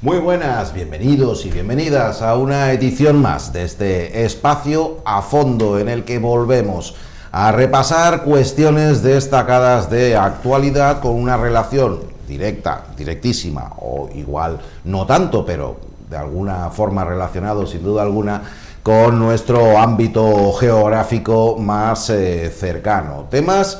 Muy buenas, bienvenidos y bienvenidas a una edición más de este espacio a fondo en el que volvemos a repasar cuestiones destacadas de actualidad con una relación directa, directísima o igual no tanto, pero de alguna forma relacionado sin duda alguna con nuestro ámbito geográfico más cercano. Temas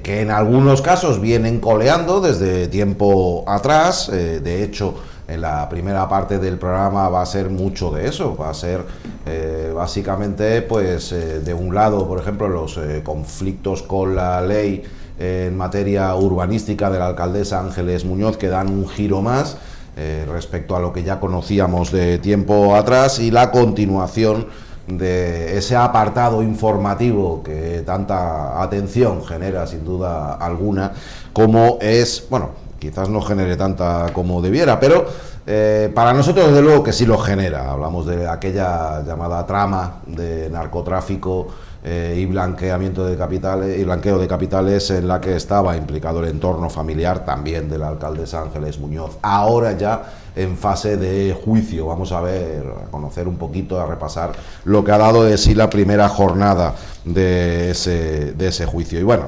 que en algunos casos vienen coleando desde tiempo atrás, de hecho en la primera parte del programa va a ser mucho de eso, va a ser básicamente pues de un lado, por ejemplo, los conflictos con la ley en materia urbanística de la alcaldesa Ángeles Muñoz, que dan un giro más respecto a lo que ya conocíamos de tiempo atrás, y la continuación de ese apartado informativo que tanta atención genera sin duda alguna, como es, bueno, quizás no genere tanta como debiera, pero para nosotros desde luego que sí lo genera. Hablamos de aquella llamada trama de narcotráfico y blanqueamiento de capitales y blanqueo de capitales, en la que estaba implicado el entorno familiar también de la alcaldesa Ángeles Muñoz, ahora ya en fase de juicio. Vamos a ver, a conocer un poquito, a repasar lo que ha dado de sí la primera jornada de ese juicio. Y bueno,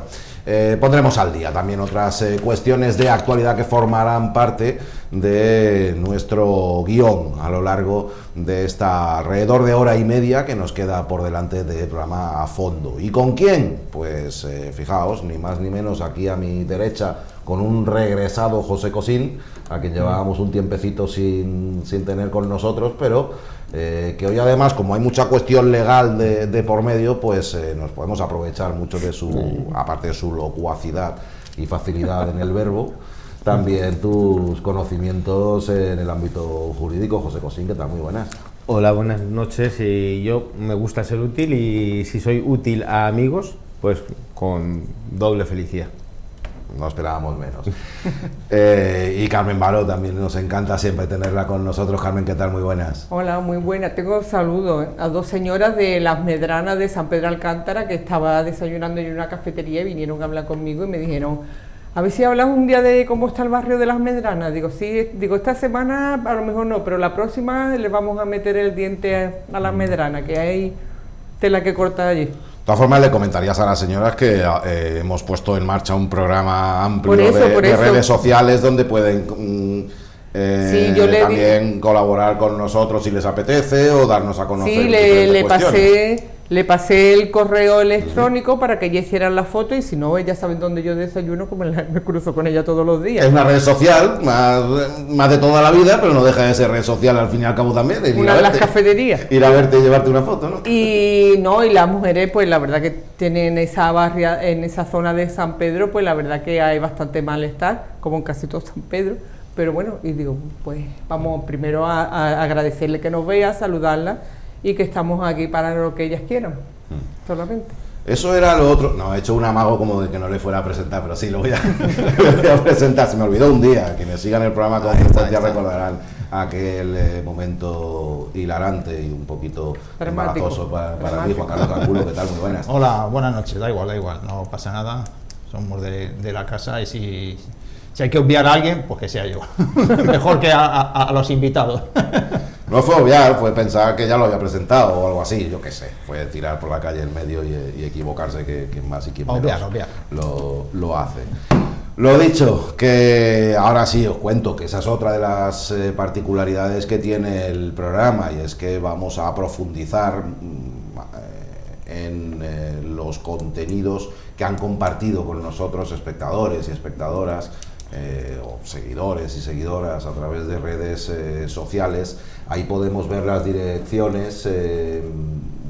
pondremos al día también otras cuestiones de actualidad que formarán parte de nuestro guión a lo largo de esta alrededor de hora y media que nos queda por delante de programa a fondo. ¿Y con quién? Pues fijaos, ni más ni menos, aquí a mi derecha, con un regresado José Cosín, a quien llevábamos un tiempecito sin tener con nosotros, pero que hoy además, como hay mucha cuestión legal de por medio, pues nos podemos aprovechar mucho de su, aparte de su locuacidad y facilidad en el verbo, también tus conocimientos en el ámbito jurídico. José Cosín, ¿qué tal? Muy buenas. Hola, buenas noches. Y yo me gusta ser útil, y si soy útil a amigos, pues con doble felicidad. No esperábamos menos. Y Carmen Baró, también nos encanta siempre tenerla con nosotros. Carmen, ¿qué tal? Muy buenas. Hola, muy buena. Tengo saludos a dos señoras de Las Medranas de San Pedro Alcántara, que estaba desayunando en una cafetería y vinieron a hablar conmigo y me dijeron: a ver si hablamos un día de cómo está el barrio de Las Medranas. Digo, sí, digo, esta semana a lo mejor no, pero la próxima le vamos a meter el diente a Las Medranas, que hay tela que cortar allí. De todas formas, le comentarías a las señoras que hemos puesto en marcha un programa amplio de redes sociales donde pueden sí, también colaborar con nosotros si les apetece, o darnos a conocer. Sí, le pasé el correo electrónico para que ella hiciera la foto, y si no, ella sabe dónde yo desayuno, como me cruzo con ella todos los días. Es una red social más de toda la vida, pero no deja de ser red social al fin y al cabo también. Una de las cafeterías. Ir a verte y llevarte una foto, ¿no? Y las mujeres, pues la verdad que tienen en esa zona de San Pedro, pues la verdad que hay bastante malestar, como en casi todo San Pedro. Pero bueno, y digo, pues vamos primero a agradecerle que nos vea, saludarla, y que estamos aquí para lo que ellas quieran, solamente. Eso era lo otro. No, he hecho un amago como de que no le fuera a presentar, pero sí, lo voy a presentar. Se me olvidó un día. Quienes sigan el programa con frecuencia recordarán aquel momento hilarante y un poquito embarazoso para mí. Juan Carlos Angulo, ¿qué tal? Muy buenas. Hola, buenas noches. Da igual, no pasa nada. Somos de la casa, y si hay que obviar a alguien, pues que sea yo. Mejor que a los invitados. No fue obviar, fue pensar que ya lo había presentado o algo así, yo qué sé. Fue tirar por la calle en medio y equivocarse, que más y quien menos obviar. Lo hace. Lo dicho, que ahora sí os cuento que esa es otra de las particularidades que tiene el programa, y es que vamos a profundizar en los contenidos que han compartido con nosotros espectadores y espectadoras, o seguidores y seguidoras a través de redes sociales. Ahí podemos ver las direcciones.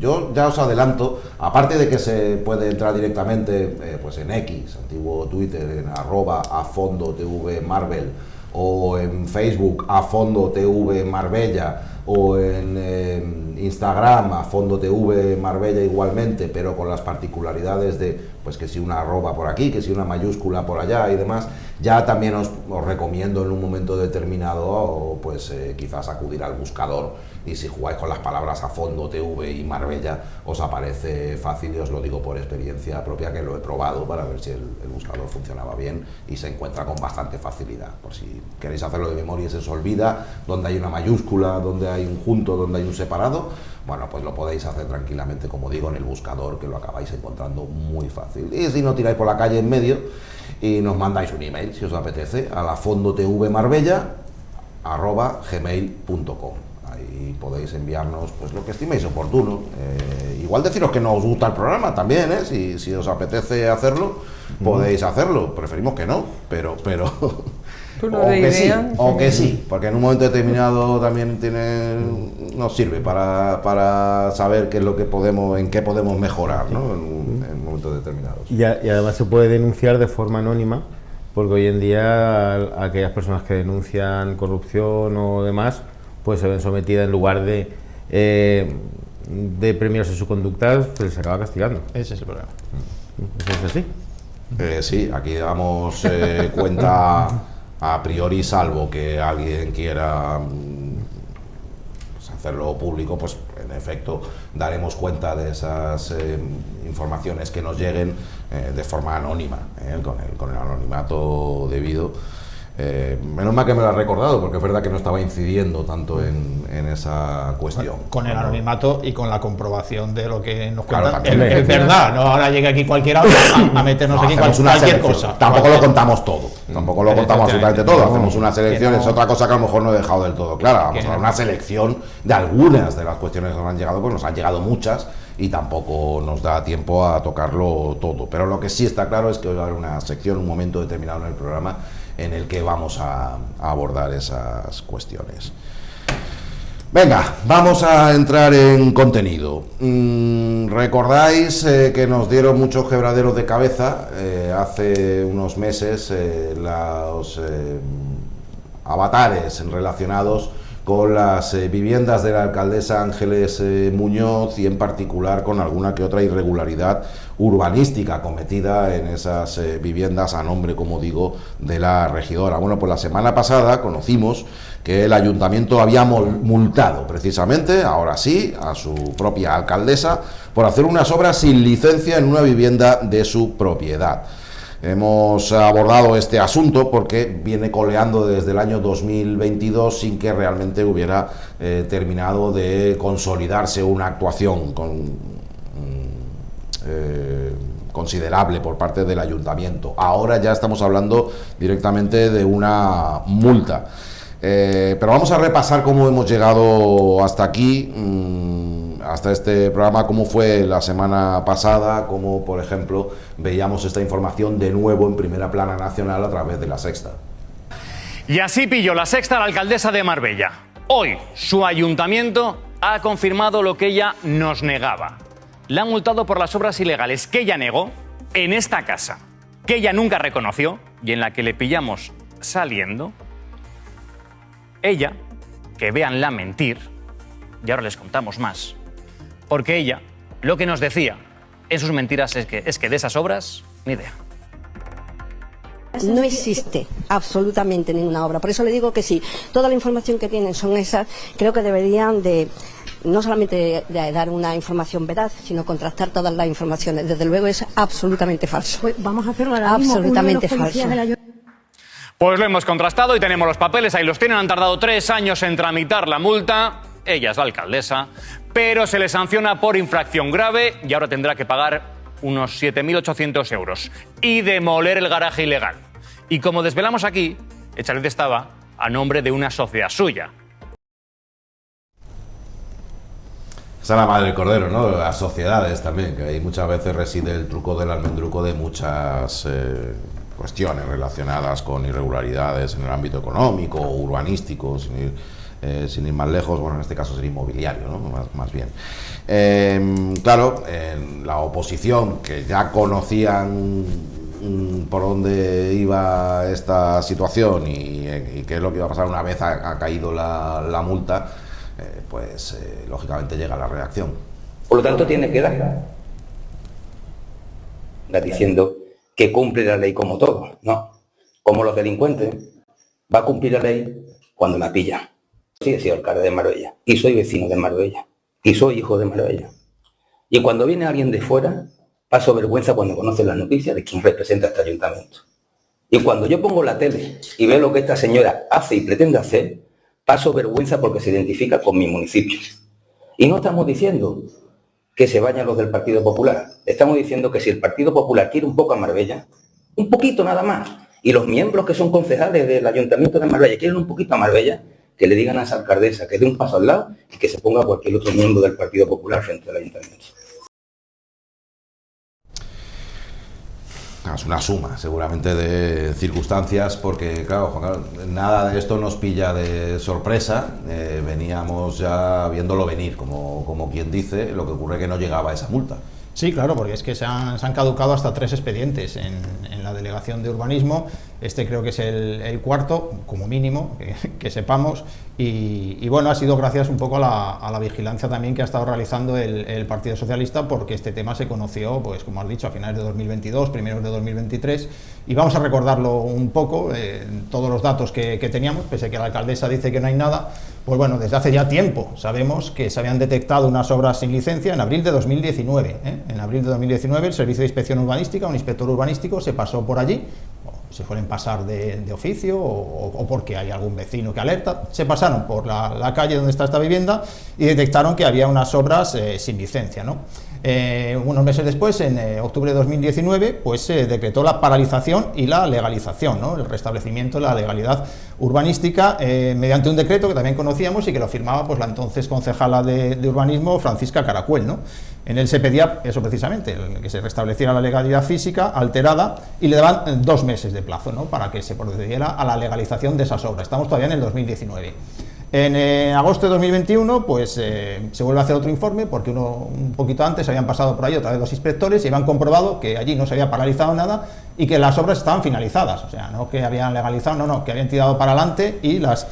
Yo ya os adelanto, aparte de que se puede entrar directamente pues en X, antiguo Twitter, en @afondotv Marvel, o en Facebook @afondotv Marbella, o en Instagram a Fondo TV Marbella igualmente, pero con las particularidades de, pues que si una arroba por aquí, que si una mayúscula por allá y demás, ya también os recomiendo en un momento determinado, pues quizás acudir al buscador, y si jugáis con las palabras a Fondo TV y Marbella, os aparece fácil, y os lo digo por experiencia propia, que lo he probado para ver si el buscador funcionaba bien, y se encuentra con bastante facilidad. Por si queréis hacerlo de memoria y se os olvida dónde hay una mayúscula, dónde hay un junto, dónde hay un separado, bueno, pues lo podéis hacer tranquilamente, como digo, en el buscador, que lo acabáis encontrando muy fácil. Y si no, tiráis por la calle en medio y nos mandáis un email, si os apetece, a la fondotvmarbella@gmail.com. Ahí podéis enviarnos pues lo que estiméis oportuno. Igual deciros que no os gusta el programa también, si os apetece hacerlo, podéis hacerlo. Preferimos que no, pero o que sí, porque en un momento determinado también nos sirve para saber qué es lo que en qué podemos mejorar, ¿no? en momentos determinados. Y además se puede denunciar de forma anónima, porque hoy en día aquellas personas que denuncian corrupción o demás, pues se ven sometidas, en lugar de premiarse su conducta, pues se acaba castigando. Ese es el problema. ¿Eso es así? Sí, aquí damos cuenta a priori, salvo que alguien quiera pues hacerlo público, pues en efecto daremos cuenta de esas informaciones que nos lleguen de forma anónima, con el anonimato debido. Menos mal que me lo has recordado, porque es verdad que no estaba incidiendo tanto en esa cuestión. Con el anonimato y con la comprobación de lo que nos Claro, cuentan. también. Es verdad, no ahora llega aquí cualquiera a meternos aquí hacemos una cualquier selección. cosa. Tampoco lo contamos todo, tampoco lo contamos absolutamente todo. No, Hacemos una selección, que no. es otra cosa que a lo mejor no he dejado del todo clara. Vamos a dar una selección de algunas de las cuestiones que nos han llegado, pues nos han llegado muchas y tampoco nos da tiempo a tocarlo todo. Pero lo que sí está claro es que hoy va a haber una sección, un momento determinado en el programa, en el que vamos a abordar esas cuestiones. Venga, vamos a entrar en contenido. Recordáis que nos dieron muchos quebraderos de cabeza hace unos meses los avatares relacionados con las viviendas de la alcaldesa Ángeles Muñoz, y en particular con alguna que otra irregularidad urbanística cometida en esas viviendas a nombre, como digo, de la regidora. Bueno, pues la semana pasada conocimos que el ayuntamiento había multado precisamente, ahora sí, a su propia alcaldesa por hacer unas obras sin licencia en una vivienda de su propiedad. Hemos abordado este asunto porque viene coleando desde el año 2022 sin que realmente hubiera terminado de consolidarse una actuación considerable por parte del ayuntamiento. Ahora ya estamos hablando directamente de una multa. Pero vamos a repasar cómo hemos llegado hasta aquí, hasta este programa, cómo fue la semana pasada, cómo, por ejemplo, veíamos esta información de nuevo en primera plana nacional a través de La Sexta. Y así pilló La Sexta a la alcaldesa de Marbella. Hoy, su ayuntamiento ha confirmado lo que ella nos negaba. La han multado por las obras ilegales que ella negó en esta casa, que ella nunca reconoció y en la que le pillamos saliendo. Ella, que véanla mentir, y ahora les contamos más, porque ella lo que nos decía en sus mentiras es que de esas obras, ni idea. No existe absolutamente ninguna obra, por eso le digo que sí, toda la información que tienen son esas, creo que deberían de no solamente de dar una información veraz, sino contrastar todas las informaciones. Desde luego es absolutamente falso. Pues vamos a hacerlo ahora mismo. Absolutamente falso. Pues lo hemos contrastado y tenemos los papeles, ahí los tienen. Han tardado 3 años en tramitar la multa. Ella es la alcaldesa, pero se le sanciona por infracción grave y ahora tendrá que pagar unos 7.800 euros y demoler el garaje ilegal. Y como desvelamos aquí, el chalet estaba a nombre de una sociedad suya. Esa es la madre del cordero, ¿no? Las sociedades también, que ahí muchas veces reside el truco del almendruco de muchas cuestiones relacionadas con irregularidades en el ámbito económico o urbanístico, sin ir más lejos, bueno, en este caso sería inmobiliario, ¿no? Más bien. Claro, en la oposición, que ya conocían por dónde iba esta situación y qué es lo que iba a pasar una vez ha caído la multa, lógicamente llega la reacción. Por lo tanto, tiene que dar diciendo que cumple la ley como todo, ¿no? Como los delincuentes, va a cumplir la ley cuando la pilla. Sí, he sido alcalde de Marbella, y soy vecino de Marbella, y soy hijo de Marbella. Y cuando viene alguien de fuera, paso vergüenza cuando conoce las noticias de quién representa este ayuntamiento. Y cuando yo pongo la tele y veo lo que esta señora hace y pretende hacer, paso vergüenza porque se identifica con mi municipio. Y no estamos diciendo que se vayan los del Partido Popular. Estamos diciendo que si el Partido Popular quiere un poco a Marbella, un poquito nada más, y los miembros que son concejales del Ayuntamiento de Marbella quieren un poquito a Marbella, que le digan a esa alcaldesa que dé un paso al lado y que se ponga cualquier otro miembro del Partido Popular frente al Ayuntamiento. Es una suma, seguramente, de circunstancias, porque, claro, Juan Carlos, nada de esto nos pilla de sorpresa. Veníamos ya viéndolo venir, como quien dice. Lo que ocurre es que no llegaba esa multa. Sí, claro, porque es que se han caducado hasta 3 expedientes en la Delegación de Urbanismo. Este creo que es el cuarto, como mínimo, que sepamos. Y bueno, ha sido gracias un poco a la vigilancia también que ha estado realizando el Partido Socialista, porque este tema se conoció, pues como has dicho, a finales de 2022, primeros de 2023. Y vamos a recordarlo un poco, todos los datos que teníamos, pese a que la alcaldesa dice que no hay nada. Pues bueno, desde hace ya tiempo sabemos que se habían detectado unas obras sin licencia en abril de 2019. En abril de 2019 el Servicio de Inspección Urbanística, un inspector urbanístico, se pasó por allí, se suelen pasar de oficio o porque hay algún vecino que alerta, se pasaron por la calle donde está esta vivienda y detectaron que había unas obras sin licencia, ¿no? Unos meses después, en octubre de 2019, pues se decretó la paralización y la legalización, ¿no? El restablecimiento de la legalidad urbanística mediante un decreto que también conocíamos y que lo firmaba pues la entonces concejala de urbanismo, Francisca Caracuel, ¿no? En él se pedía eso precisamente, que se restableciera la legalidad física alterada y le daban 2 meses de plazo, ¿no? Para que se procediera a la legalización de esas obras. Estamos todavía en el 2019. En agosto de 2021 pues se vuelve a hacer otro informe, porque un poquito antes habían pasado por ahí otra vez los inspectores y habían comprobado que allí no se había paralizado nada y que las obras estaban finalizadas, o sea, no que habían legalizado, no, que habían tirado para adelante y las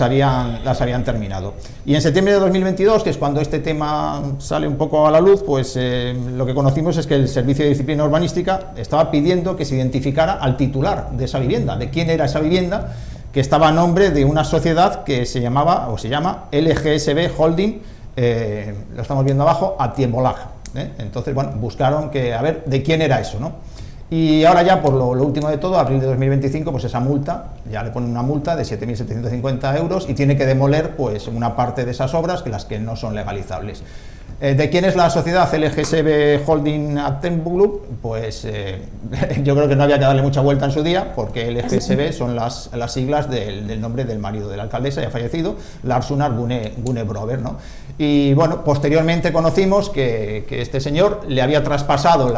habían terminado. Y en septiembre de 2022, que es cuando este tema sale un poco a la luz, pues lo que conocimos es que el Servicio de Disciplina Urbanística estaba pidiendo que se identificara al titular de esa vivienda, de quién era esa vivienda, que estaba a nombre de una sociedad que se llama LGSB Holding, lo estamos viendo abajo, Atiembolag. Entonces, bueno, buscaron a ver de quién era eso, ¿no? Y ahora ya, por lo último de todo, abril de 2025, pues esa multa, ya le ponen una multa de 7.750 euros y tiene que demoler pues una parte de esas obras, las que no son legalizables. ¿De quién es la sociedad LGSB Holding Atiembolag? Pues yo creo que no había que darle mucha vuelta en su día, porque LGSB son las siglas del nombre del marido de la alcaldesa, ya fallecido, Lars-Gunnar Gunne-Brover, ¿no? Y bueno, posteriormente conocimos que este señor le había traspasado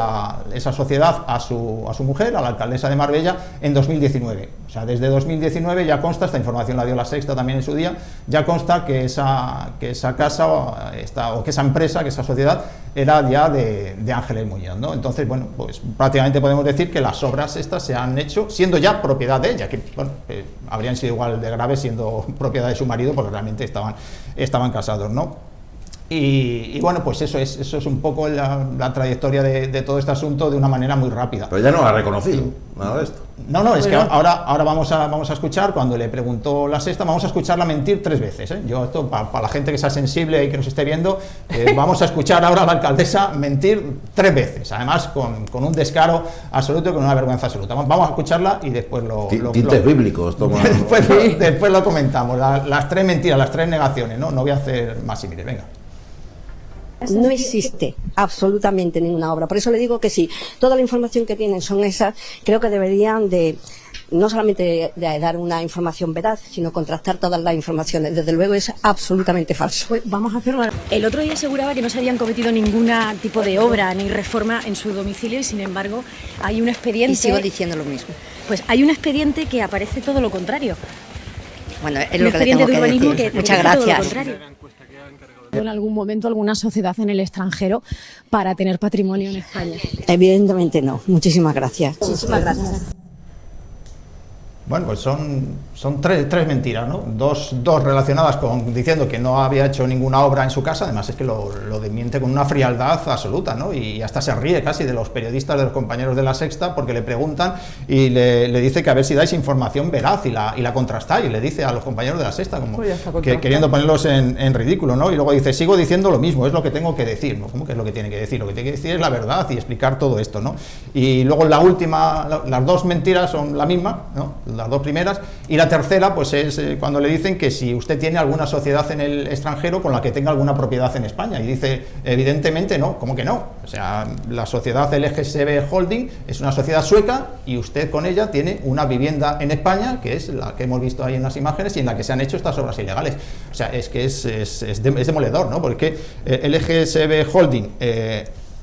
esa sociedad a su mujer, a la alcaldesa de Marbella, en 2019. O sea, desde 2019 ya consta, esta información la dio La Sexta también en su día, ya consta que esa casa o que esa empresa, que esa sociedad era ya de Ángeles Muñoz, ¿no? Entonces, bueno, pues prácticamente podemos decir que las obras estas se han hecho siendo ya propiedad de ella, que bueno, habrían sido igual de graves siendo propiedad de su marido, porque realmente estaban casados, ¿no? Y bueno, pues eso es un poco la trayectoria de todo este asunto de una manera muy rápida. Pero ella no lo ha reconocido, nada de esto. No, es que ahora vamos a escuchar, cuando le preguntó La Sexta, vamos a escucharla mentir 3 veces, ¿eh? Yo, esto, para la gente que sea sensible y que nos esté viendo, vamos a escuchar ahora a la alcaldesa mentir 3 veces, además con un descaro absoluto y con una vergüenza absoluta. Vamos a escucharla y después tintes bíblicos, toma. después lo comentamos, las 3 mentiras, las 3 negaciones, no voy a hacer más símiles, venga. No existe absolutamente ninguna obra. Por eso le digo que sí, toda la información que tienen son esas. Creo que deberían de no solamente de dar una información veraz, sino contrastar todas las informaciones. Desde luego es absolutamente falso. Pues vamos a hacerlo. El otro día aseguraba que no se habían cometido ningún tipo de obra ni reforma en su domicilio y sin embargo hay un expediente... Y sigo diciendo lo mismo. Pues hay un expediente que aparece todo lo contrario. Bueno, es lo que le tengo que decir. Muchas gracias. En algún momento alguna sociedad en el extranjero para tener patrimonio en España? Evidentemente no. Muchísimas gracias. Muchísimas gracias. Bueno, pues son tres mentiras, ¿no? Dos relacionadas con diciendo que no había hecho ninguna obra en su casa, además es que lo desmiente con una frialdad absoluta, ¿no? Y hasta se ríe casi de los periodistas, de los compañeros de La Sexta, porque le preguntan y le dice que a ver si dais información veraz y la contrastáis, y le dice a los compañeros de La Sexta, como que queriendo ponerlos en ridículo, ¿no? Y luego dice, sigo diciendo lo mismo, es lo que tengo que decir, ¿no? ¿Cómo que es lo que tiene que decir? Lo que tiene que decir es la verdad y explicar todo esto, ¿no? Y luego la última, las dos mentiras son la misma, ¿no? Las dos primeras, y la tercera pues es cuando le dicen que si usted tiene alguna sociedad en el extranjero con la que tenga alguna propiedad en España, y dice evidentemente no, ¿cómo que no? O sea, la sociedad LGSB Holding es una sociedad sueca y usted con ella tiene una vivienda en España, que es la que hemos visto ahí en las imágenes y en la que se han hecho estas obras ilegales. O sea, es que es demoledor, ¿no? Porque LGSB Holding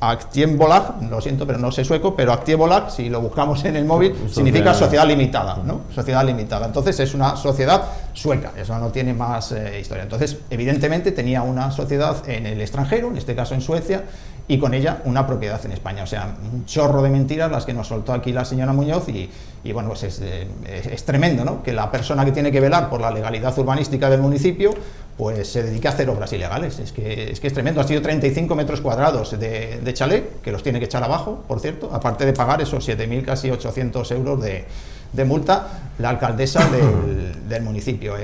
Aktiebolag, lo siento, pero no sé sueco, pero Aktiebolag, si lo buscamos en el móvil, significa sociedad limitada, ¿no? Sociedad limitada. Entonces es una sociedad sueca, eso no tiene más historia. Entonces, evidentemente tenía una sociedad en el extranjero, en este caso en Suecia, y con ella una propiedad en España. O sea, un chorro de mentiras las que nos soltó aquí la señora Muñoz y bueno, pues es tremendo, ¿no? Que la persona que tiene que velar por la legalidad urbanística del municipio pues se dedica a hacer obras ilegales. Es que es tremendo. Ha sido 35 metros cuadrados de chalet, que los tiene que echar abajo, por cierto, aparte de pagar esos 7.000, casi 800 euros de multa, la alcaldesa del municipio.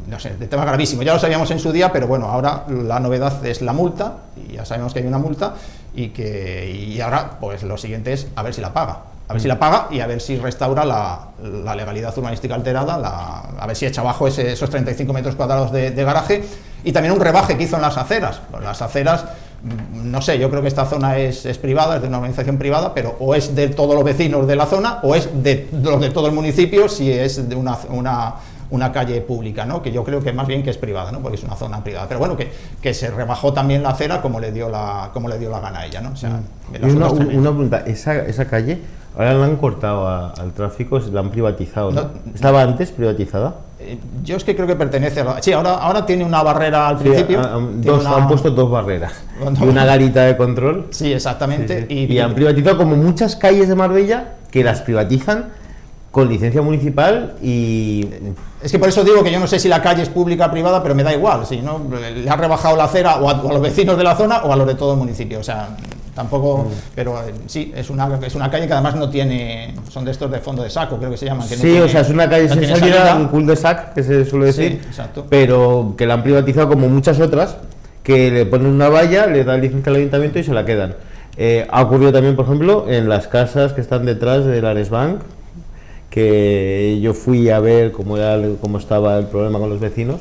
No sé, el tema gravísimo, ya lo sabíamos en su día, pero bueno, ahora la novedad es la multa, y ya sabemos que hay una multa, y ahora pues lo siguiente es a ver si la paga. A ver si la paga y a ver si restaura la legalidad urbanística alterada, a ver si echa abajo esos 35 metros cuadrados de garaje, y también un rebaje que hizo en las aceras. Pues las aceras, no sé, yo creo que esta zona es privada, es de una organización privada, pero o es de todos los vecinos de la zona o es de los de todo el municipio si es de una calle pública, ¿no? Que yo creo que más bien que es privada, ¿no? Porque es una zona privada, pero bueno, que se rebajó también la acera como le dio la gana a ella, ¿no? O sea, una pregunta, esa calle ahora la han cortado al tráfico, la han privatizado, ¿no? ¿Estaba antes privatizada? Yo es que creo que pertenece a la... Sí, ahora tiene una barrera al principio. Han puesto dos barreras y una garita de control. Sí, exactamente. Sí. Y han privatizado como muchas calles de Marbella que las privatizan con licencia municipal y... Es que por eso digo que yo no sé si la calle es pública o privada, pero me da igual, si no le ha rebajado la acera o a los vecinos de la zona o a los de todo el municipio, o sea, tampoco, pero sí, es una calle que además no tiene, son de estos de fondo de saco, creo que se llaman. Que no sí, tiene, o sea, es una calle sin salida, un cul-de-sac, que se suele decir, sí, exacto. Pero que la han privatizado como muchas otras, que le ponen una valla, le dan licencia al ayuntamiento y se la quedan. Ha ocurrido también, por ejemplo, en las casas que están detrás del Ares Bank, que yo fui a ver cómo estaba el problema con los vecinos,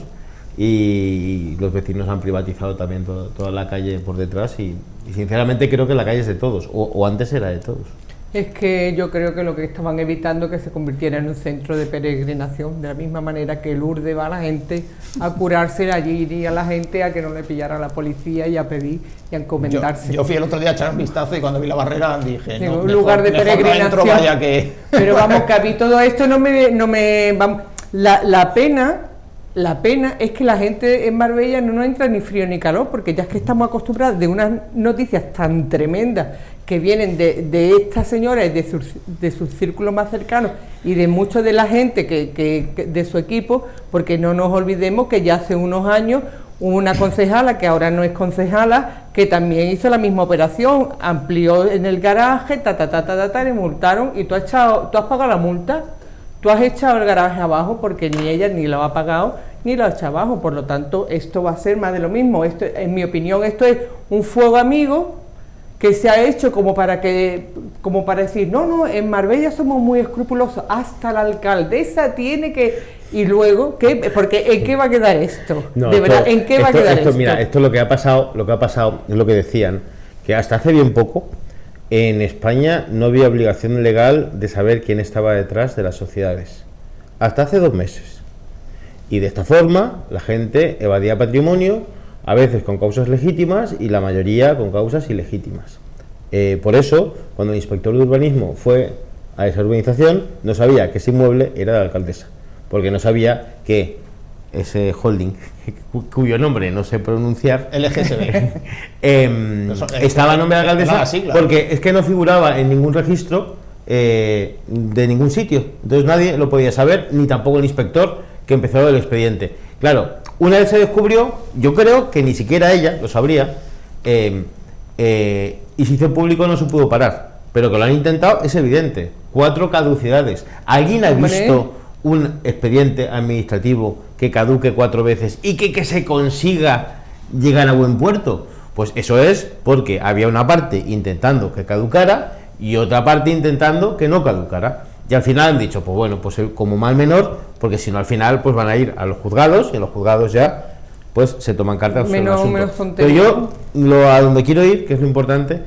y los vecinos han privatizado también toda la calle por detrás y sinceramente creo que la calle es de todos, o antes era de todos. Es que yo creo que lo que estaban evitando es que se convirtiera en un centro de peregrinación, de la misma manera que Lourdes va a la gente a curarse, allí iría la gente a que no le pillara la policía y a pedir y a encomendarse. Yo fui el otro día a echar un vistazo y cuando vi la barrera dije, no, un lugar de peregrinación. Dentro, vaya que... Pero vamos, que a mí todo esto no me vamos, la pena es que la gente en Marbella no entra ni frío ni calor, porque ya es que estamos acostumbrados de unas noticias tan tremendas que vienen de esta señora y de sus círculos más cercanos y de mucha de la gente que de su equipo, porque no nos olvidemos que ya hace unos años hubo una concejala, que ahora no es concejala, que también hizo la misma operación, amplió en el garaje, le multaron, y tú has pagado la multa. Tú has echado el garaje abajo porque ni ella ni lo ha pagado ni lo ha echado abajo, por lo tanto esto va a ser más de lo mismo. Esto, en mi opinión, esto es un fuego amigo que se ha hecho como para decir, no, en Marbella somos muy escrupulosos, hasta la alcaldesa tiene que... Y luego, ¿qué? Porque ¿en qué va a quedar esto? No, de verdad, ¿en qué va a quedar esto? Mira, esto lo que ha pasado es lo que decían, que hasta hace bien poco en España no había obligación legal de saber quién estaba detrás de las sociedades, hasta hace 2 meses. Y de esta forma la gente evadía patrimonio, a veces con causas legítimas y la mayoría con causas ilegítimas. Por eso, cuando el inspector de urbanismo fue a esa urbanización, no sabía que ese inmueble era de la alcaldesa, porque no sabía que ese holding, cuyo nombre no sé pronunciar, LGSB, estaba a nombre de la alcaldesa, porque es que no figuraba en ningún registro de ningún sitio. Entonces nadie lo podía saber, ni tampoco el inspector que empezó el expediente. Claro, una vez se descubrió, yo creo que ni siquiera ella lo sabría, y se hizo público, no se pudo parar. Pero que lo han intentado es evidente. 4 caducidades. ¿Alguien ha visto un expediente administrativo que caduque 4 veces y que se consiga llegar a buen puerto? Pues eso es porque había una parte intentando que caducara y otra parte intentando que no caducara. Y al final han dicho, pues bueno, pues como mal menor, porque si no al final pues van a ir a los juzgados y en los juzgados ya pues se toman cartas sobre el asunto. Pero yo a donde quiero ir, que es lo importante,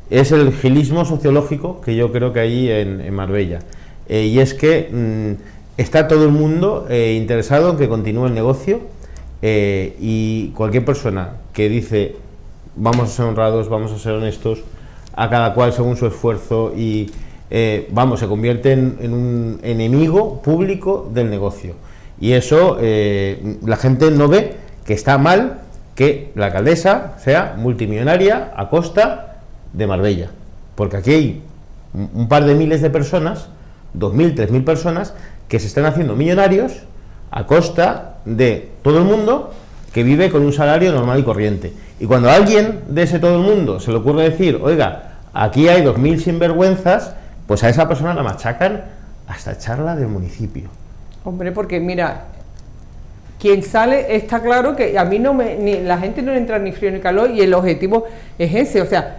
es el gilismo sociológico que yo creo que hay en Marbella. Y es que está todo el mundo interesado en que continúe el negocio, y cualquier persona que dice vamos a ser honrados, vamos a ser honestos, a cada cual según su esfuerzo, y se convierte en un enemigo público del negocio. Y eso la gente no ve que está mal que la alcaldesa sea multimillonaria a costa de Marbella, porque aquí hay un par de miles de personas, 2.000, 3.000 personas que se están haciendo millonarios a costa de todo el mundo que vive con un salario normal y corriente. Y cuando a alguien de ese todo el mundo se le ocurre decir, oiga, aquí hay 2.000 sinvergüenzas, pues a esa persona la machacan hasta echarla del municipio. Hombre, porque mira, quien sale está claro que a mí la gente no le entra ni frío ni calor, y el objetivo es ese, o sea,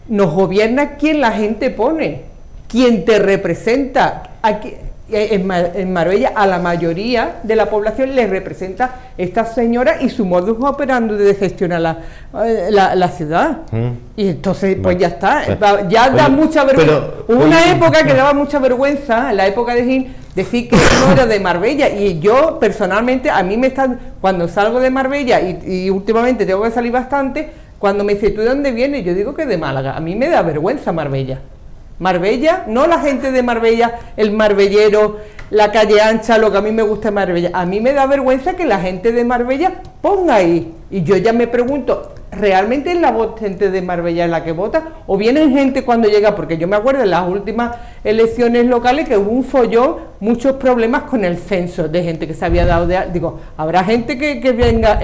nos gobierna quien la gente pone, quien te representa. Aquí en Marbella a la mayoría de la población le representa esta señora y su modus operandi de gestionar la ciudad. Y entonces pues ya está, ya da mucha vergüenza. Hubo una época que daba mucha vergüenza, en la época de Gil, decir que no era de Marbella, y yo personalmente, a mí me están, cuando salgo de Marbella y últimamente tengo que salir bastante, cuando me dice, ¿tú de dónde vienes? Yo digo que de Málaga. A mí me da vergüenza Marbella. Marbella, no la gente de Marbella, el marbellero, la calle ancha, lo que a mí me gusta de Marbella. A mí me da vergüenza que la gente de Marbella ponga ahí. Y yo ya me pregunto, ¿realmente es la gente de Marbella la que vota? ¿O vienen gente cuando llega? Porque yo me acuerdo en las últimas elecciones locales que hubo un follón, muchos problemas con el censo, de gente que se había dado de... Digo, ¿habrá gente que venga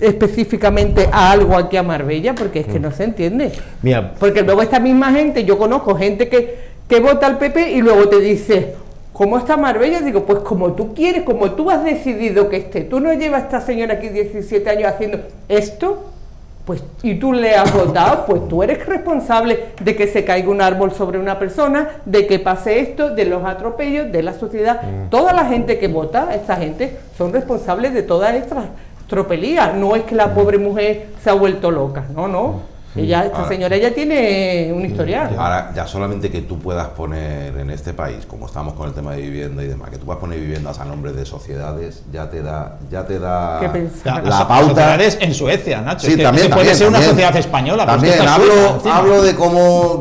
específicamente a algo aquí a Marbella? Porque es que no se entiende. Mira, porque luego esta misma gente, yo conozco gente que vota al PP y luego te dice, ¿cómo está Marbella? Digo, pues como tú quieres, como tú has decidido que esté. Tú no llevas a esta señora aquí 17 años haciendo esto, pues, y tú le has votado, pues tú eres responsable de que se caiga un árbol sobre una persona, de que pase esto, de los atropellos, de la sociedad. Toda la gente que vota, esta gente, son responsables de todas estas tropelía. No es que la pobre mujer se ha vuelto loca, no. Esta señora ya tiene un historial. Ahora, ya solamente que tú puedas poner en este país, como estamos con el tema de vivienda y demás, que tú puedas poner viviendas a nombre de sociedades, ya te da la pauta. Sociedades en Suecia, Nacho. Sí, también puede ser una sociedad española. También hablo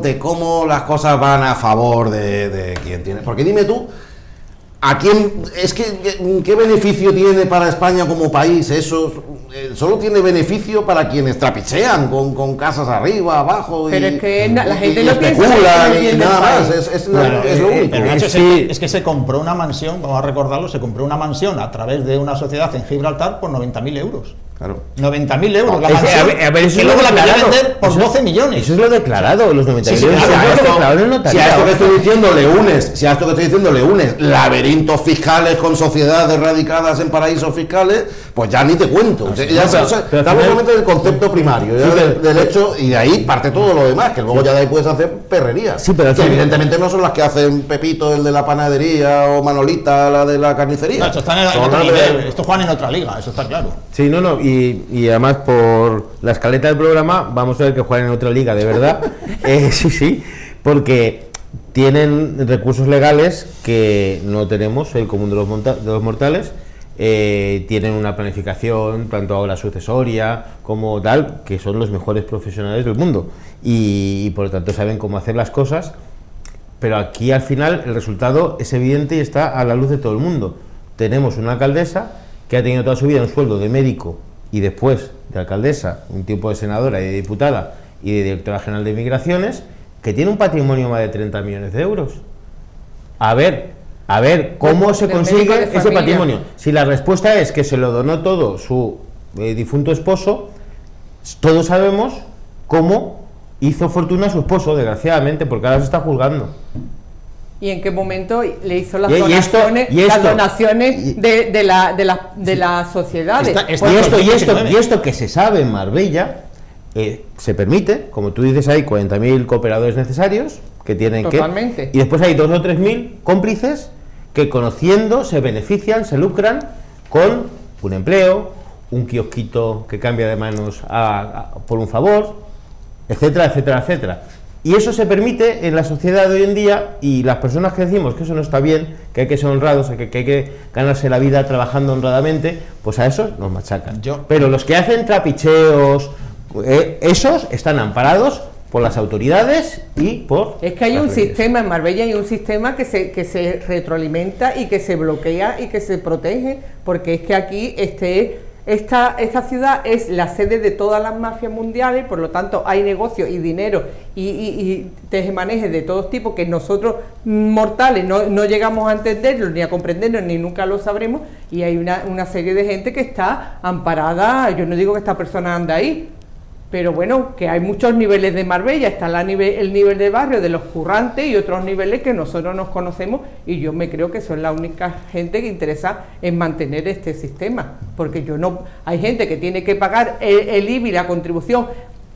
de cómo las cosas van a favor de quien tiene. Porque dime tú, ¿a quién? Es que ¿qué beneficio tiene para España como país eso? Solo tiene beneficio para quienes trapichean con casas arriba, abajo, pero es que la gente y no especulan y nada más. Es lo único. Es que se compró una mansión, vamos a recordarlo, se compró una mansión a través de una sociedad en Gibraltar por 90.000 euros. Claro. 90.000 euros la mansión, que luego la quería vender por 12 millones. Eso es lo declarado, los 90.000 euros. Si a esto que estoy diciendo le unes laberintos fiscales con sociedades radicadas en paraísos fiscales, pues ya ni te cuento. Estamos solamente del concepto primario, del hecho, y de ahí parte todo lo demás, que luego ya de ahí puedes hacer perrerías. Sí, pero que evidentemente no son las que hacen Pepito, el de la panadería, o Manolita, la de la carnicería. No, esto está en otro nivel, esto juegan en otra liga, eso está claro. Sí, y además por la escaleta del programa vamos a ver que juegan en otra liga, de verdad. Sí, porque tienen recursos legales que no tenemos, el común de los mortales. Tienen una planificación, tanto ahora sucesoria como tal, que son los mejores profesionales del mundo y por lo tanto saben cómo hacer las cosas, pero aquí al final el resultado es evidente y está a la luz de todo el mundo. Tenemos una alcaldesa que ha tenido toda su vida un sueldo de médico y después de alcaldesa un tiempo de senadora y de diputada y de directora general de Migraciones, que tiene un patrimonio más de 30 millones de euros. A ver, ¿cómo se consigue ese patrimonio? Si la respuesta es que se lo donó todo su difunto esposo, todos sabemos cómo hizo fortuna su esposo, desgraciadamente, porque ahora se está juzgando. ¿Y en qué momento le hizo las donaciones de la sociedad? Y esto que se sabe en Marbella, se permite, como tú dices, hay 40.000 cooperadores necesarios que tienen Totalmente. y después hay 2.000 o 3.000 cómplices que, conociendo, se benefician, se lucran con un empleo, un kiosquito que cambia de manos por un favor, etcétera, etcétera, etcétera. Y eso se permite en la sociedad de hoy en día, y las personas que decimos que eso no está bien, que hay que ser honrados, que hay que ganarse la vida trabajando honradamente, pues a esos nos machacan. Pero los que hacen trapicheos, esos están amparados por las autoridades y por... Es que hay un sistema en Marbella, hay un sistema que se retroalimenta y que se bloquea y que se protege, porque es que aquí esta ciudad es la sede de todas las mafias mundiales, por lo tanto hay negocio y dinero y tejemanejes de todos tipos que nosotros mortales no llegamos a entenderlo, ni a comprenderlo, ni nunca lo sabremos, y hay una serie de gente que está amparada. Yo no digo que esta persona anda ahí, pero bueno, que hay muchos niveles de Marbella. Está el nivel de barrio de los currantes y otros niveles que nosotros nos conocemos, y yo me creo que son la única gente que interesa en mantener este sistema, porque hay gente que tiene que pagar el IBI, la contribución,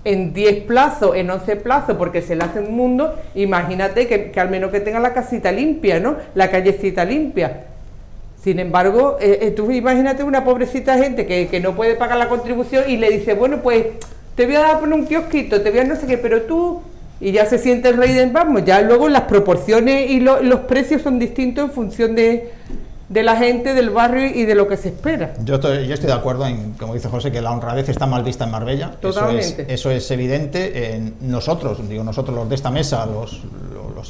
en 10 plazos, en 11 plazos, porque se le hace un mundo. Imagínate que al menos que tenga la casita limpia, ¿no? La callecita limpia. Sin embargo, tú imagínate una pobrecita gente que no puede pagar la contribución y le dice, bueno, pues te voy a dar un kiosquito, te voy a no sé qué, pero tú... Y ya se siente el rey del vamos, ya luego las proporciones y los precios son distintos en función de la gente, del barrio y de lo que se espera. Yo estoy de acuerdo en, como dice José, que la honradez está mal vista en Marbella. Totalmente. Eso es evidente. Nosotros los de esta mesa, los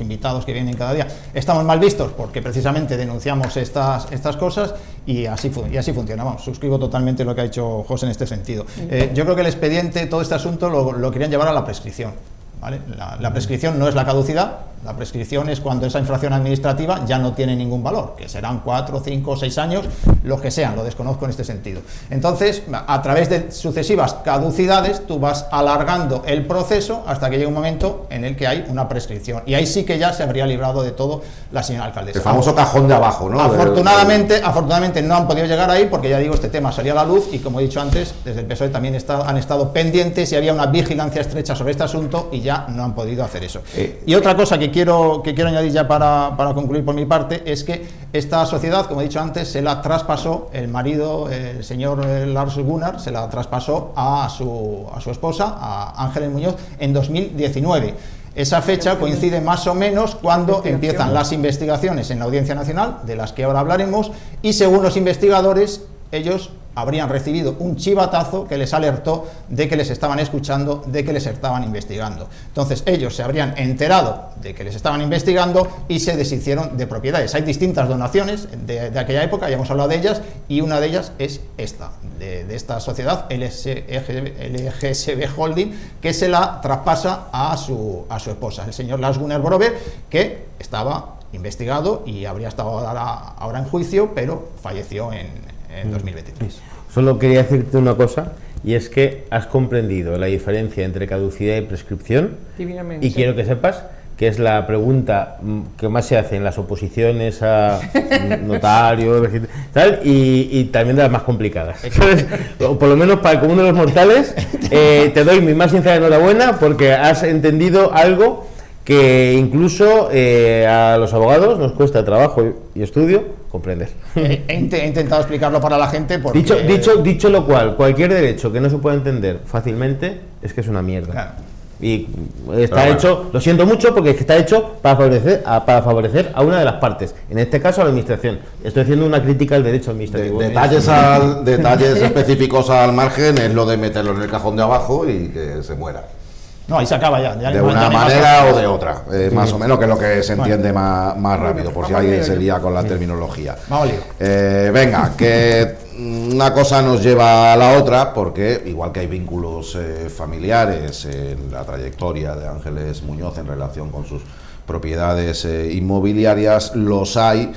invitados que vienen cada día, estamos mal vistos porque precisamente denunciamos estas cosas, y así funciona. Vamos, suscribo totalmente lo que ha dicho José en este sentido. Yo creo que el expediente, todo este asunto lo querían llevar a la prescripción, ¿vale? La prescripción no es la caducidad. La prescripción es cuando esa infracción administrativa ya no tiene ningún valor, que serán 4, 5, 6 años, los que sean, lo desconozco en este sentido. Entonces, a través de sucesivas caducidades, tú vas alargando el proceso hasta que llega un momento en el que hay una prescripción. Y ahí sí que ya se habría librado de todo la señora alcaldesa. El famoso cajón de abajo, ¿no? Afortunadamente no han podido llegar ahí, porque ya digo, este tema salía a la luz, y como he dicho antes, desde el PSOE también han estado pendientes y había una vigilancia estrecha sobre este asunto, y ya no han podido hacer eso. Y otra cosa que quiero añadir ya para concluir por mi parte es que esta sociedad, como he dicho antes, se la traspasó el marido, el señor Lars Gunnar, se la traspasó a su esposa, a Ángeles Muñoz, en 2019. Esa fecha coincide más o menos cuando empiezan las investigaciones en la Audiencia Nacional, de las que ahora hablaremos, y según los investigadores, ellos habrían recibido un chivatazo que les alertó de que les estaban escuchando, de que les estaban investigando. Entonces ellos se habrían enterado de que les estaban investigando y se deshicieron de propiedades. Hay distintas donaciones de aquella época, ya hemos hablado de ellas, y una de ellas es esta, de esta sociedad, LGSB Holding, que se la traspasa a su esposa, el señor Lars Gunnar Brover, que estaba investigado y habría estado ahora en juicio, pero falleció en 2023. Solo quería decirte una cosa, y es que has comprendido la diferencia entre caducidad y prescripción, y quiero que sepas que es la pregunta que más se hace en las oposiciones a notario, tal, y también de las más complicadas. O por lo menos para el común de los mortales, te doy mi más sincera enhorabuena, porque has entendido algo que incluso a los abogados nos cuesta trabajo y estudio comprender. He intentado explicarlo para la gente porque... Dicho lo cual, cualquier derecho que no se pueda entender fácilmente es que es una mierda. Claro. Y está hecho, lo siento mucho, porque es que está hecho para favorecer a una de las partes, en este caso a la administración. Estoy haciendo una crítica al derecho administrativo. Detalles específicos al margen es lo de meterlo en el cajón de abajo y que se muera. No, ahí se acaba ya. De una manera o de otra, más o menos, que es lo que se entiende más rápido, por si alguien se lía con la terminología. Venga, que una cosa nos lleva a la otra, porque igual que hay vínculos familiares en la trayectoria de Ángeles Muñoz en relación con sus propiedades inmobiliarias, los hay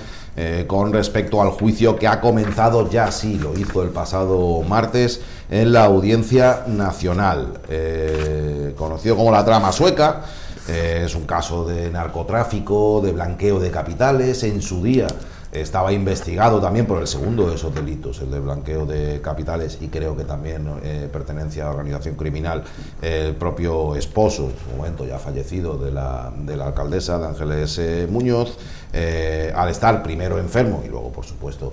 con respecto al juicio que ha comenzado ya, sí, lo hizo el pasado martes en la Audiencia Nacional, conocido como la trama sueca. Es un caso de narcotráfico, de blanqueo de capitales. En su día estaba investigado también por el segundo de esos delitos, el de blanqueo de capitales, y creo que también pertenencia a organización criminal, el propio esposo, en su momento ya fallecido, de la alcaldesa, de Ángeles Muñoz, al estar primero enfermo y luego, por supuesto,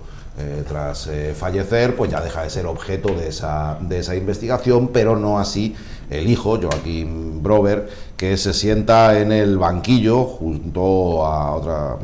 tras fallecer, pues ya deja de ser objeto de esa investigación, pero no así el hijo, Joaquim Brover, que se sienta en el banquillo junto a otras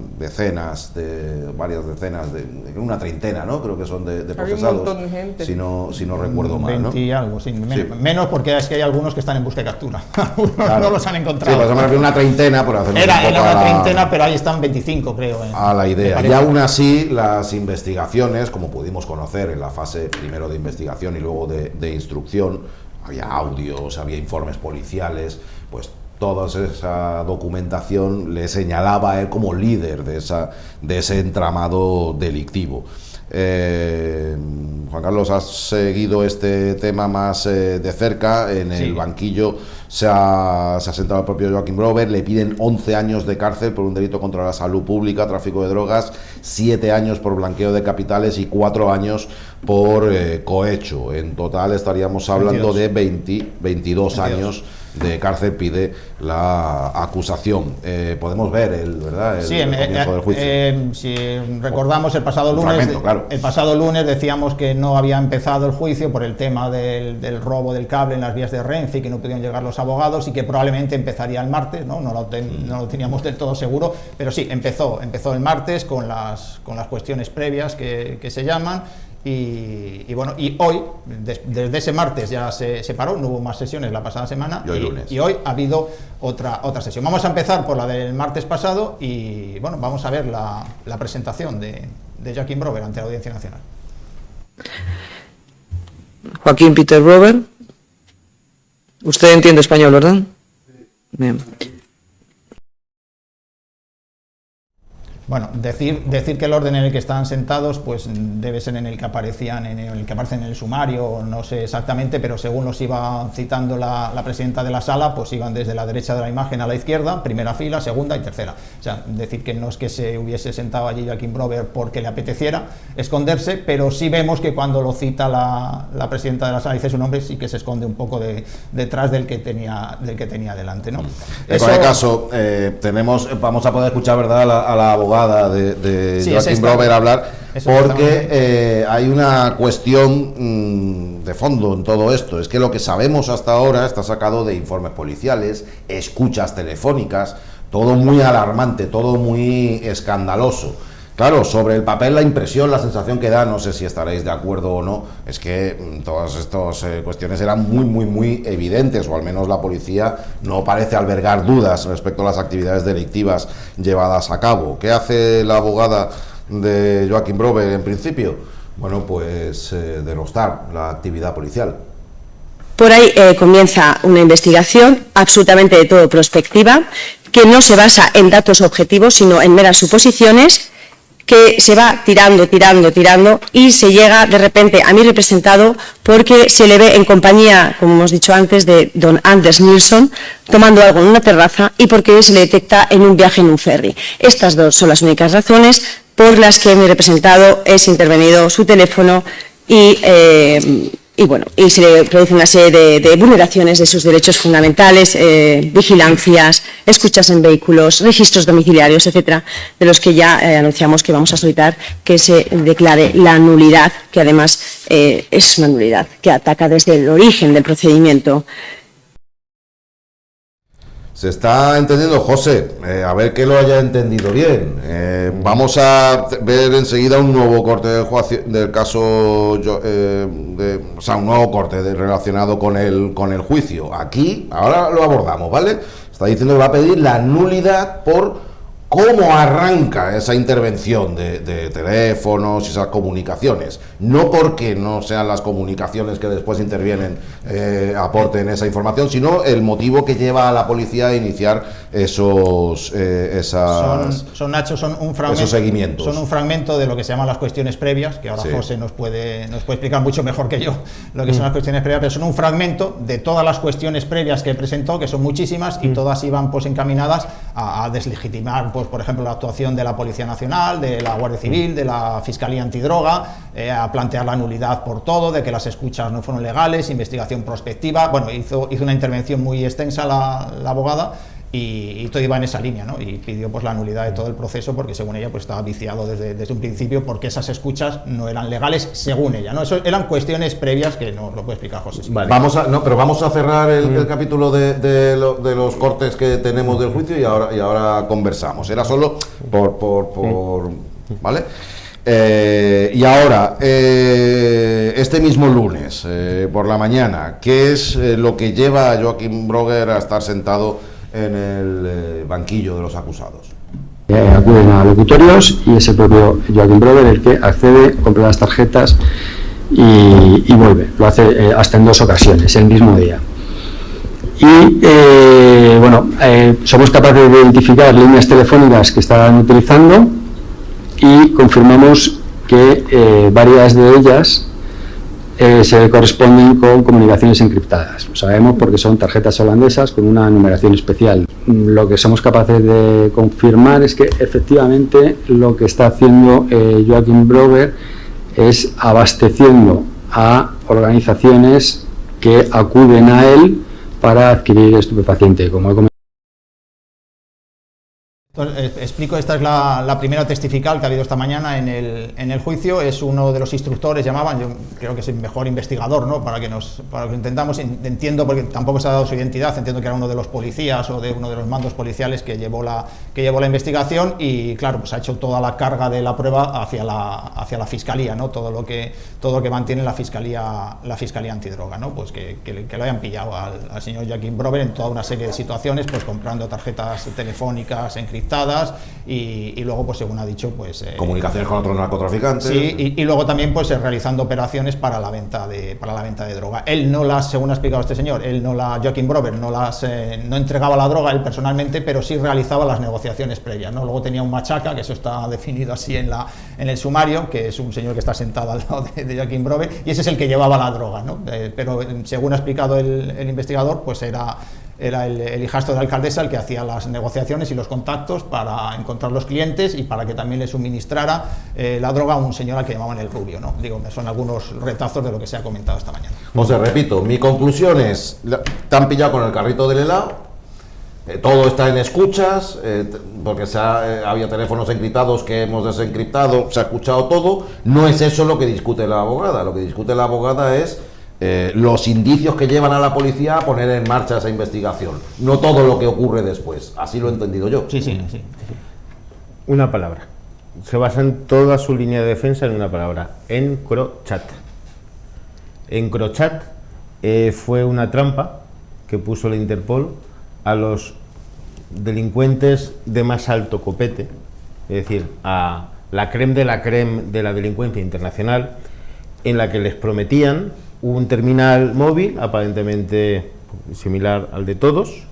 varias decenas, una treintena, ¿no? Creo que son de procesados, un montón de gente. Si no recuerdo mal, 20 y algo, sí, menos porque es que hay algunos que están en busca y captura. Claro. No los han encontrado. Sí, pues me refiero a una treintena, por hacernos era una treintena, pero ahí están 25, creo. A la idea. Y aún así, las investigaciones, como pudimos conocer en la fase primero de investigación y luego de instrucción, había audios, había informes policiales, pues toda esa documentación le señalaba a él como líder de ese entramado delictivo. Juan Carlos, has seguido este tema más de cerca. En el banquillo se ha sentado el propio Joaquim Brover. Le piden 11 años de cárcel por un delito contra la salud pública, tráfico de drogas, 7 años por blanqueo de capitales y 4 años por cohecho. En total estaríamos hablando de 22 años de cárcel, pide la acusación. Podemos ver el comienzo del juicio. Si recordamos el pasado lunes, el pasado lunes decíamos que no había empezado el juicio por el tema del robo del cable en las vías de Renfe y que no pudieron llegar los abogados, y que probablemente empezaría el martes, no lo teníamos del todo seguro, pero sí, empezó el martes con las cuestiones previas que se llaman. Y bueno, y hoy, desde ese martes ya se paró, no hubo más sesiones la pasada semana, y hoy ha habido otra sesión. Vamos a empezar por la del martes pasado y bueno, vamos a ver la presentación de Joaquim Brover ante la Audiencia Nacional. Joaquín Peter Brover, usted entiende español, ¿verdad? Bien. Bueno, decir que el orden en el que están sentados pues debe ser en el que aparecían, en el que aparecen en el sumario, no sé exactamente, pero según los iba citando la presidenta de la sala, pues iban desde la derecha de la imagen a la izquierda, primera fila, segunda y tercera. O sea, decir que no es que se hubiese sentado allí Joaquim Brover porque le apeteciera esconderse, pero sí vemos que cuando lo cita la presidenta de la sala, dice su nombre, sí que se esconde un poco detrás del que tenía delante, ¿no? En cualquier caso, vamos a poder escuchar, ¿verdad?, a la abogada de Joaquim Brover hablar, porque hay una cuestión de fondo en todo esto. Es que lo que sabemos hasta ahora está sacado de informes policiales, escuchas telefónicas, todo muy alarmante, todo muy escandaloso. Claro, sobre el papel, la impresión, la sensación que da, no sé si estaréis de acuerdo o no, es que todas estas cuestiones eran muy evidentes, o al menos la policía no parece albergar dudas respecto a las actividades delictivas llevadas a cabo. ¿Qué hace la abogada de Joaquim Brover en principio? Bueno, pues denostar la actividad policial. Por ahí comienza una investigación absolutamente de todo prospectiva, que no se basa en datos objetivos, sino en meras suposiciones, que se va tirando y se llega de repente a mi representado porque se le ve en compañía, como hemos dicho antes, de don Anders Nilsson tomando algo en una terraza y porque se le detecta en un viaje en un ferry. Estas dos son las únicas razones por las que mi representado es intervenido su teléfono y se le produce una serie de vulneraciones de sus derechos fundamentales, vigilancias, escuchas en vehículos, registros domiciliarios, etcétera, de los que ya anunciamos que vamos a solicitar que se declare la nulidad, que además es una nulidad que ataca desde el origen del procedimiento. Se está entendiendo, José, a ver que lo haya entendido bien. Vamos a ver enseguida un nuevo corte del caso, o sea, un nuevo corte relacionado con el juicio. Aquí, ahora lo abordamos, ¿vale? Está diciendo que va a pedir la nulidad por cómo arranca esa intervención de teléfonos y esas comunicaciones. No porque no sean las comunicaciones que después intervienen, aporten esa información, sino el motivo que lleva a la policía a iniciar esos seguimientos. Son un fragmento de lo que se llaman las cuestiones previas, que ahora José nos puede explicar mucho mejor que yo lo que son las cuestiones previas, pero son un fragmento de todas las cuestiones previas que presentó, que son muchísimas, y todas iban pues encaminadas a deslegitimar, pues, por ejemplo, la actuación de la Policía Nacional, de la Guardia Civil, de la Fiscalía Antidroga, a plantear la nulidad por todo, de que las escuchas no fueron legales, investigación prospectiva. Bueno, hizo una intervención muy extensa la abogada, y todo iba en esa línea, ¿no? Y pidió pues la nulidad de todo el proceso, porque según ella pues estaba viciado desde un principio, porque esas escuchas no eran legales según ella, ¿no? Eso eran cuestiones previas que nos lo puede explicar José. Vale. Vamos a cerrar el capítulo de los cortes que tenemos del juicio y ahora conversamos. Era solo ¿vale? Y ahora, este mismo lunes, por la mañana, ¿qué es lo que lleva a Joachim Broguer a estar sentado en el banquillo de los acusados? Acuden a locutorios y es el propio Joachim Broguer el que accede, compra las tarjetas y vuelve. Lo hace hasta en 2 ocasiones, el mismo día. Y somos capaces de identificar líneas telefónicas que estaban utilizando y confirmamos que varias de ellas se corresponden con comunicaciones encriptadas. Lo sabemos porque son tarjetas holandesas con una numeración especial. Lo que somos capaces de confirmar es que efectivamente lo que está haciendo Joachim Broguer es abasteciendo a organizaciones que acuden a él para adquirir estupefaciente. Como he comentado. Entonces, explico, esta es la primera testifical que ha habido esta mañana en el juicio. Es uno de los instructores, llamaban, yo creo que es el mejor investigador, ¿no? Para que intentamos, entiendo, porque tampoco se ha dado su identidad, entiendo que era uno de los policías o de uno de los mandos policiales que llevó la investigación, y claro, pues ha hecho toda la carga de la prueba hacia la fiscalía, ¿no? Todo lo que mantiene la fiscalía antidroga, ¿no? Pues que lo hayan pillado al señor Joachim Broguer en toda una serie de situaciones, pues comprando tarjetas telefónicas encriptadas, y luego, pues según ha dicho, pues comunicaciones con otros narcotraficantes. Sí, y luego también pues realizando operaciones para la venta de droga. Él no las, según ha explicado este señor, Joachim Broguer no entregaba la droga él personalmente, pero sí realizaba las negociaciones previas, ¿no? Luego tenía un machaca, que eso está definido así en el sumario, que es un señor que está sentado al lado de Joachim Broguer, y ese es el que llevaba la droga, ¿no? Pero según ha explicado el investigador, pues era el hijastro de la alcaldesa el que hacía las negociaciones y los contactos para encontrar los clientes y para que también le suministrara la droga a un señor al que llamaban el Rubio, ¿no? Digo, son algunos retazos de lo que se ha comentado esta mañana. José, repito, mi conclusión es, te han pillado con el carrito del helado, todo está en escuchas, porque había teléfonos encriptados que hemos desencriptado, se ha escuchado todo. No es eso lo que discute la abogada. Lo que discute la abogada es los indicios que llevan a la policía a poner en marcha esa investigación, no todo lo que ocurre después. Así lo he entendido yo. Sí. Una palabra. Se basa en toda su línea de defensa en una palabra: EncroChat. EncroChat fue una trampa que puso la Interpol a los delincuentes de más alto copete, es decir, a la crème de la delincuencia internacional, en la que les prometían un terminal móvil aparentemente similar al de todos,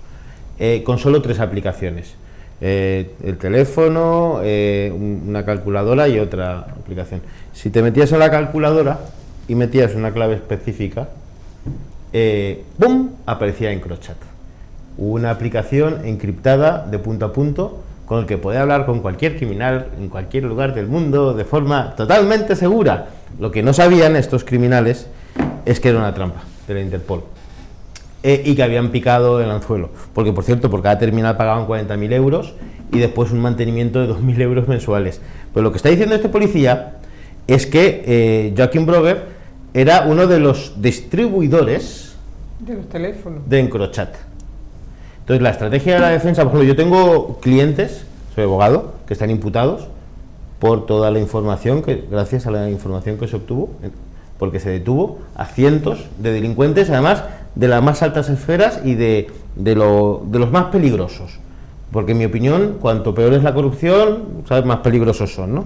con solo 3 aplicaciones: el teléfono, una calculadora y otra aplicación. Si te metías en la calculadora y metías una clave específica, ¡bum!, aparecía EncroChat, una aplicación encriptada de punto a punto con el que podía hablar con cualquier criminal en cualquier lugar del mundo de forma totalmente segura. Lo que no sabían estos criminales es que era una trampa de la Interpol, y que habían picado el anzuelo, porque, por cierto, por cada terminal pagaban 40.000 euros y después un mantenimiento de 2.000 euros mensuales. Pues lo que está diciendo este policía es que Joachim Broguer era uno de los distribuidores de los teléfonos de EncroChat. Entonces, la estrategia de la defensa, por ejemplo, yo tengo clientes, soy abogado, que están imputados por toda la información, gracias a la información que se obtuvo, porque se detuvo a cientos de delincuentes, además de las más altas esferas y de los más peligrosos. Porque en mi opinión, cuanto peor es la corrupción, ¿sabes?, más peligrosos son, ¿no?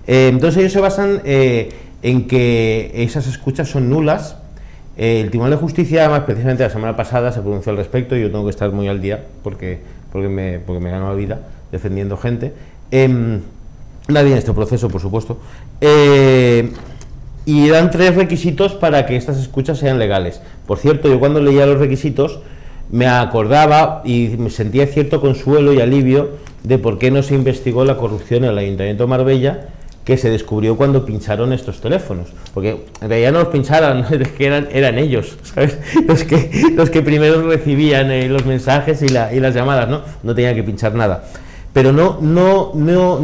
Entonces ellos se basan en que esas escuchas son nulas. El Tribunal de Justicia, además, precisamente la semana pasada se pronunció al respecto, y yo tengo que estar muy al día porque me gano la vida defendiendo gente. Nadie en este proceso, por supuesto. Y dan 3 requisitos para que estas escuchas sean legales. Por cierto, yo cuando leía los requisitos me acordaba y me sentía cierto consuelo y alivio de por qué no se investigó la corrupción en el Ayuntamiento de Marbella, que se descubrió cuando pincharon estos teléfonos, porque en realidad no los pincharon, es que eran ellos, ¿sabes?, los que primero recibían los mensajes y las llamadas, no tenían que pinchar nada. Pero no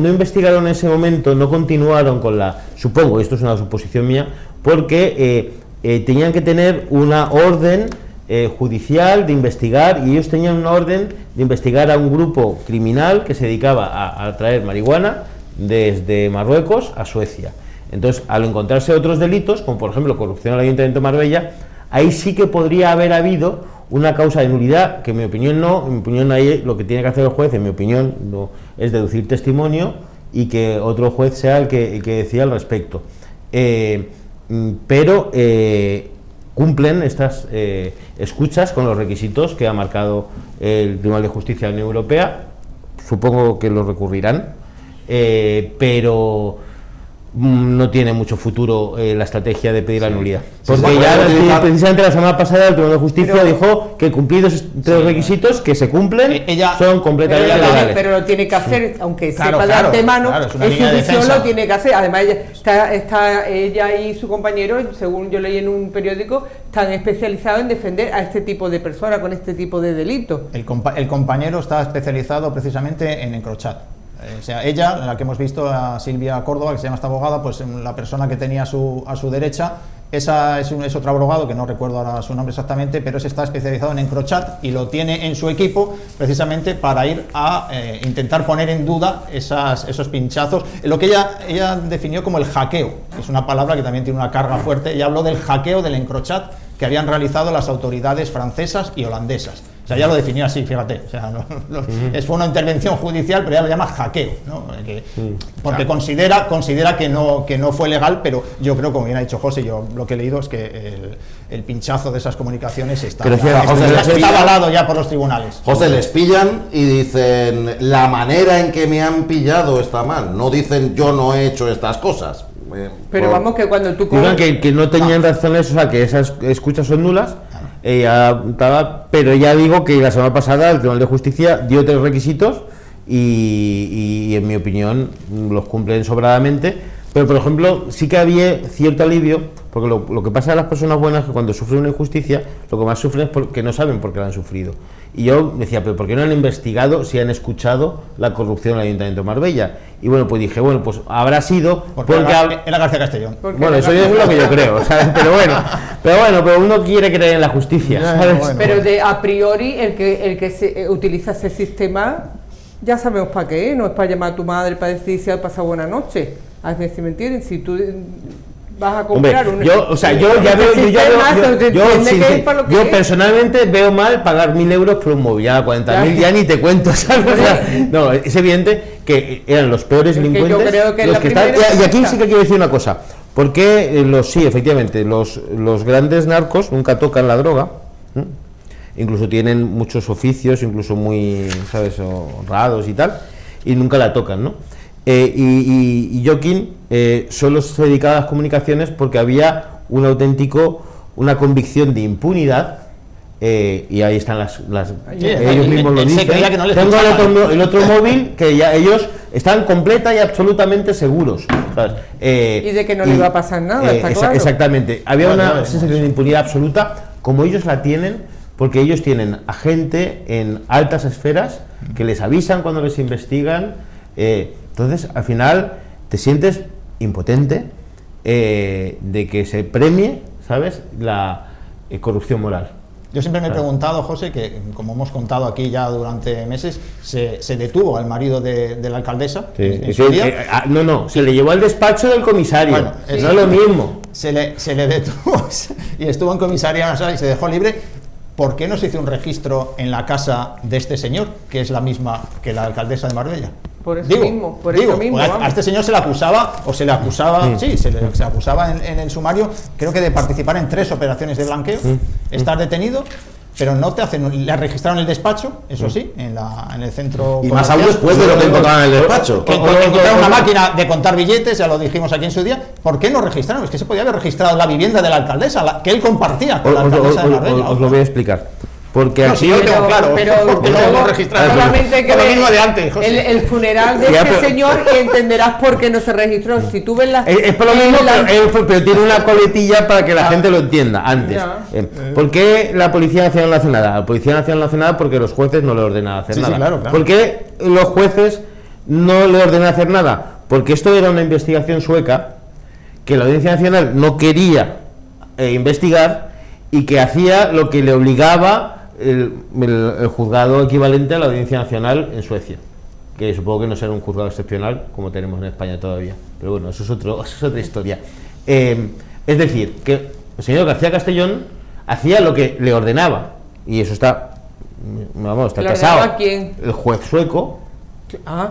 investigaron en ese momento, no continuaron con supongo, esto es una suposición mía, porque tenían que tener una orden judicial de investigar, y ellos tenían una orden de investigar a un grupo criminal que se dedicaba a traer marihuana desde Marruecos a Suecia. Entonces, al encontrarse otros delitos, como por ejemplo corrupción al Ayuntamiento de Marbella, ahí sí que podría haber habido una causa de nulidad, que en mi opinión no. En mi opinión, ahí lo que tiene que hacer el juez, en mi opinión, no, es deducir testimonio y que otro juez sea el que decida al respecto. Pero cumplen estas escuchas con los requisitos que ha marcado el Tribunal de Justicia de la Unión Europea. Supongo que los recurrirán, pero no tiene mucho futuro la estrategia de pedir la nulidad, porque precisamente la semana pasada el Tribunal de Justicia dijo que cumplidos estos requisitos que se cumplen, son completamente legales. Pero lo tiene que hacer, aunque sepa de antemano, es su visión, lo tiene que hacer. Además, ella y su compañero, según yo leí en un periódico, están especializados en defender a este tipo de personas con este tipo de delitos. El compañero está especializado precisamente en encrochat. O sea, ella, la que hemos visto, a Silvia Córdoba, que se llama esta abogada, pues la persona que tenía a su derecha, es otro abogado, que no recuerdo ahora su nombre exactamente, pero ese está especializado en encrochat y lo tiene en su equipo precisamente para ir a intentar poner en duda esos pinchazos, lo que ella definió como el hackeo, que es una palabra que también tiene una carga fuerte. Ella habló del hackeo, del encrochat que habían realizado las autoridades francesas y holandesas. O sea, ya lo definió así, fíjate. O sea, fue una intervención judicial, pero ya lo llama hackeo, ¿no? Porque considera que no fue legal, pero yo creo, como bien ha dicho José, yo lo que he leído es que el pinchazo de esas comunicaciones está avalado ya por los tribunales. José, les pillan y dicen, la manera en que me han pillado está mal. No dicen, yo no he hecho estas cosas. Pero vamos, que cuando tú... Digan que no tenían razones, o sea, que esas escuchas son nulas. Pero ya digo que la semana pasada el Tribunal de Justicia dio 3 requisitos y en mi opinión los cumplen sobradamente. Pero por ejemplo, sí que había cierto alivio, porque lo que pasa a las personas buenas es que cuando sufren una injusticia, lo que más sufren es porque no saben por qué la han sufrido. Y yo decía, pero ¿por qué no han investigado si han escuchado la corrupción en el Ayuntamiento de Marbella? Y bueno, pues dije, bueno, pues habrá sido porque era García Castellón. Bueno, eso es lo que yo creo, ¿sabes? Pero uno quiere creer en la justicia, ¿sabes? Pero a priori el que se utiliza ese sistema, ya sabemos para qué, no es para llamar a tu madre para decir si ha pasado buena noche. A ver si me entienden, si tú vas a comprar yo personalmente veo mal pagar 1.000 euros por un móvil, ya 40.000 ya ni te cuento, ¿sabes? O sea, no, es evidente que eran los peores delincuentes los que están, y aquí sí que quiero decir una cosa, porque sí, efectivamente, los grandes narcos nunca tocan la droga, ¿no? Incluso tienen muchos oficios, incluso muy, ¿sabes?, honrados y tal, y nunca la tocan, ¿no? Y Joaquín solo se dedicaba a las comunicaciones porque había una convicción de impunidad, y ahí están ellos mismos lo dicen. Tengo el otro móvil que ya ellos están completa y absolutamente seguros, ¿sabes? Y de que no le iba a pasar nada, está claro. Exactamente, había una sensación de impunidad absoluta, como ellos la tienen, porque ellos tienen a gente en altas esferas que les avisan cuando les investigan. Entonces, al final, te sientes impotente de que se premie, ¿sabes?, la corrupción moral. Yo siempre me he preguntado, José, que como hemos contado aquí ya durante meses, se detuvo al marido de la alcaldesa. En su día. No, se le llevó al despacho del comisario. Bueno, no es lo mismo. Se le detuvo y estuvo en comisaría y se dejó libre. ¿Por qué no se hizo un registro en la casa de este señor, que es la misma que la alcaldesa de Marbella? Por eso mismo. Pues a este señor se le acusaba, se le acusaba en el sumario, creo que de participar en 3 operaciones de blanqueo, estar detenido, pero no te hacen, le registraron el despacho, eso sí, en el centro. Y más aún después de lo que encontraron en el despacho. Que encontraron una máquina de contar billetes, ya lo dijimos aquí en su día. ¿Por qué no registraron? Es que se podía haber registrado la vivienda de la alcaldesa, que él compartía con la alcaldesa de Marbella. Os lo voy a explicar. Porque no, aquí yo tengo claro, pero luego registraron solamente que lo mismo de antes, José. El funeral de este señor y entenderás por qué no se registró. Si tú ves la es por lo mismo, pero tiene una coletilla para que la gente lo entienda antes. ¿Por qué la Policía Nacional no hace nada? La Policía Nacional no hace nada porque los jueces no le ordenan hacer nada. Claro. ¿Por qué los jueces no le ordenan hacer nada? Porque esto era una investigación sueca que la Audiencia Nacional no quería investigar y que hacía lo que le obligaba el juzgado equivalente a la Audiencia Nacional en Suecia, que supongo que no será un juzgado excepcional como tenemos en España todavía, pero bueno, eso es otra historia. Es decir, que el señor García Castellón hacía lo que le ordenaba, y eso está casado. ¿A quién? El juez sueco.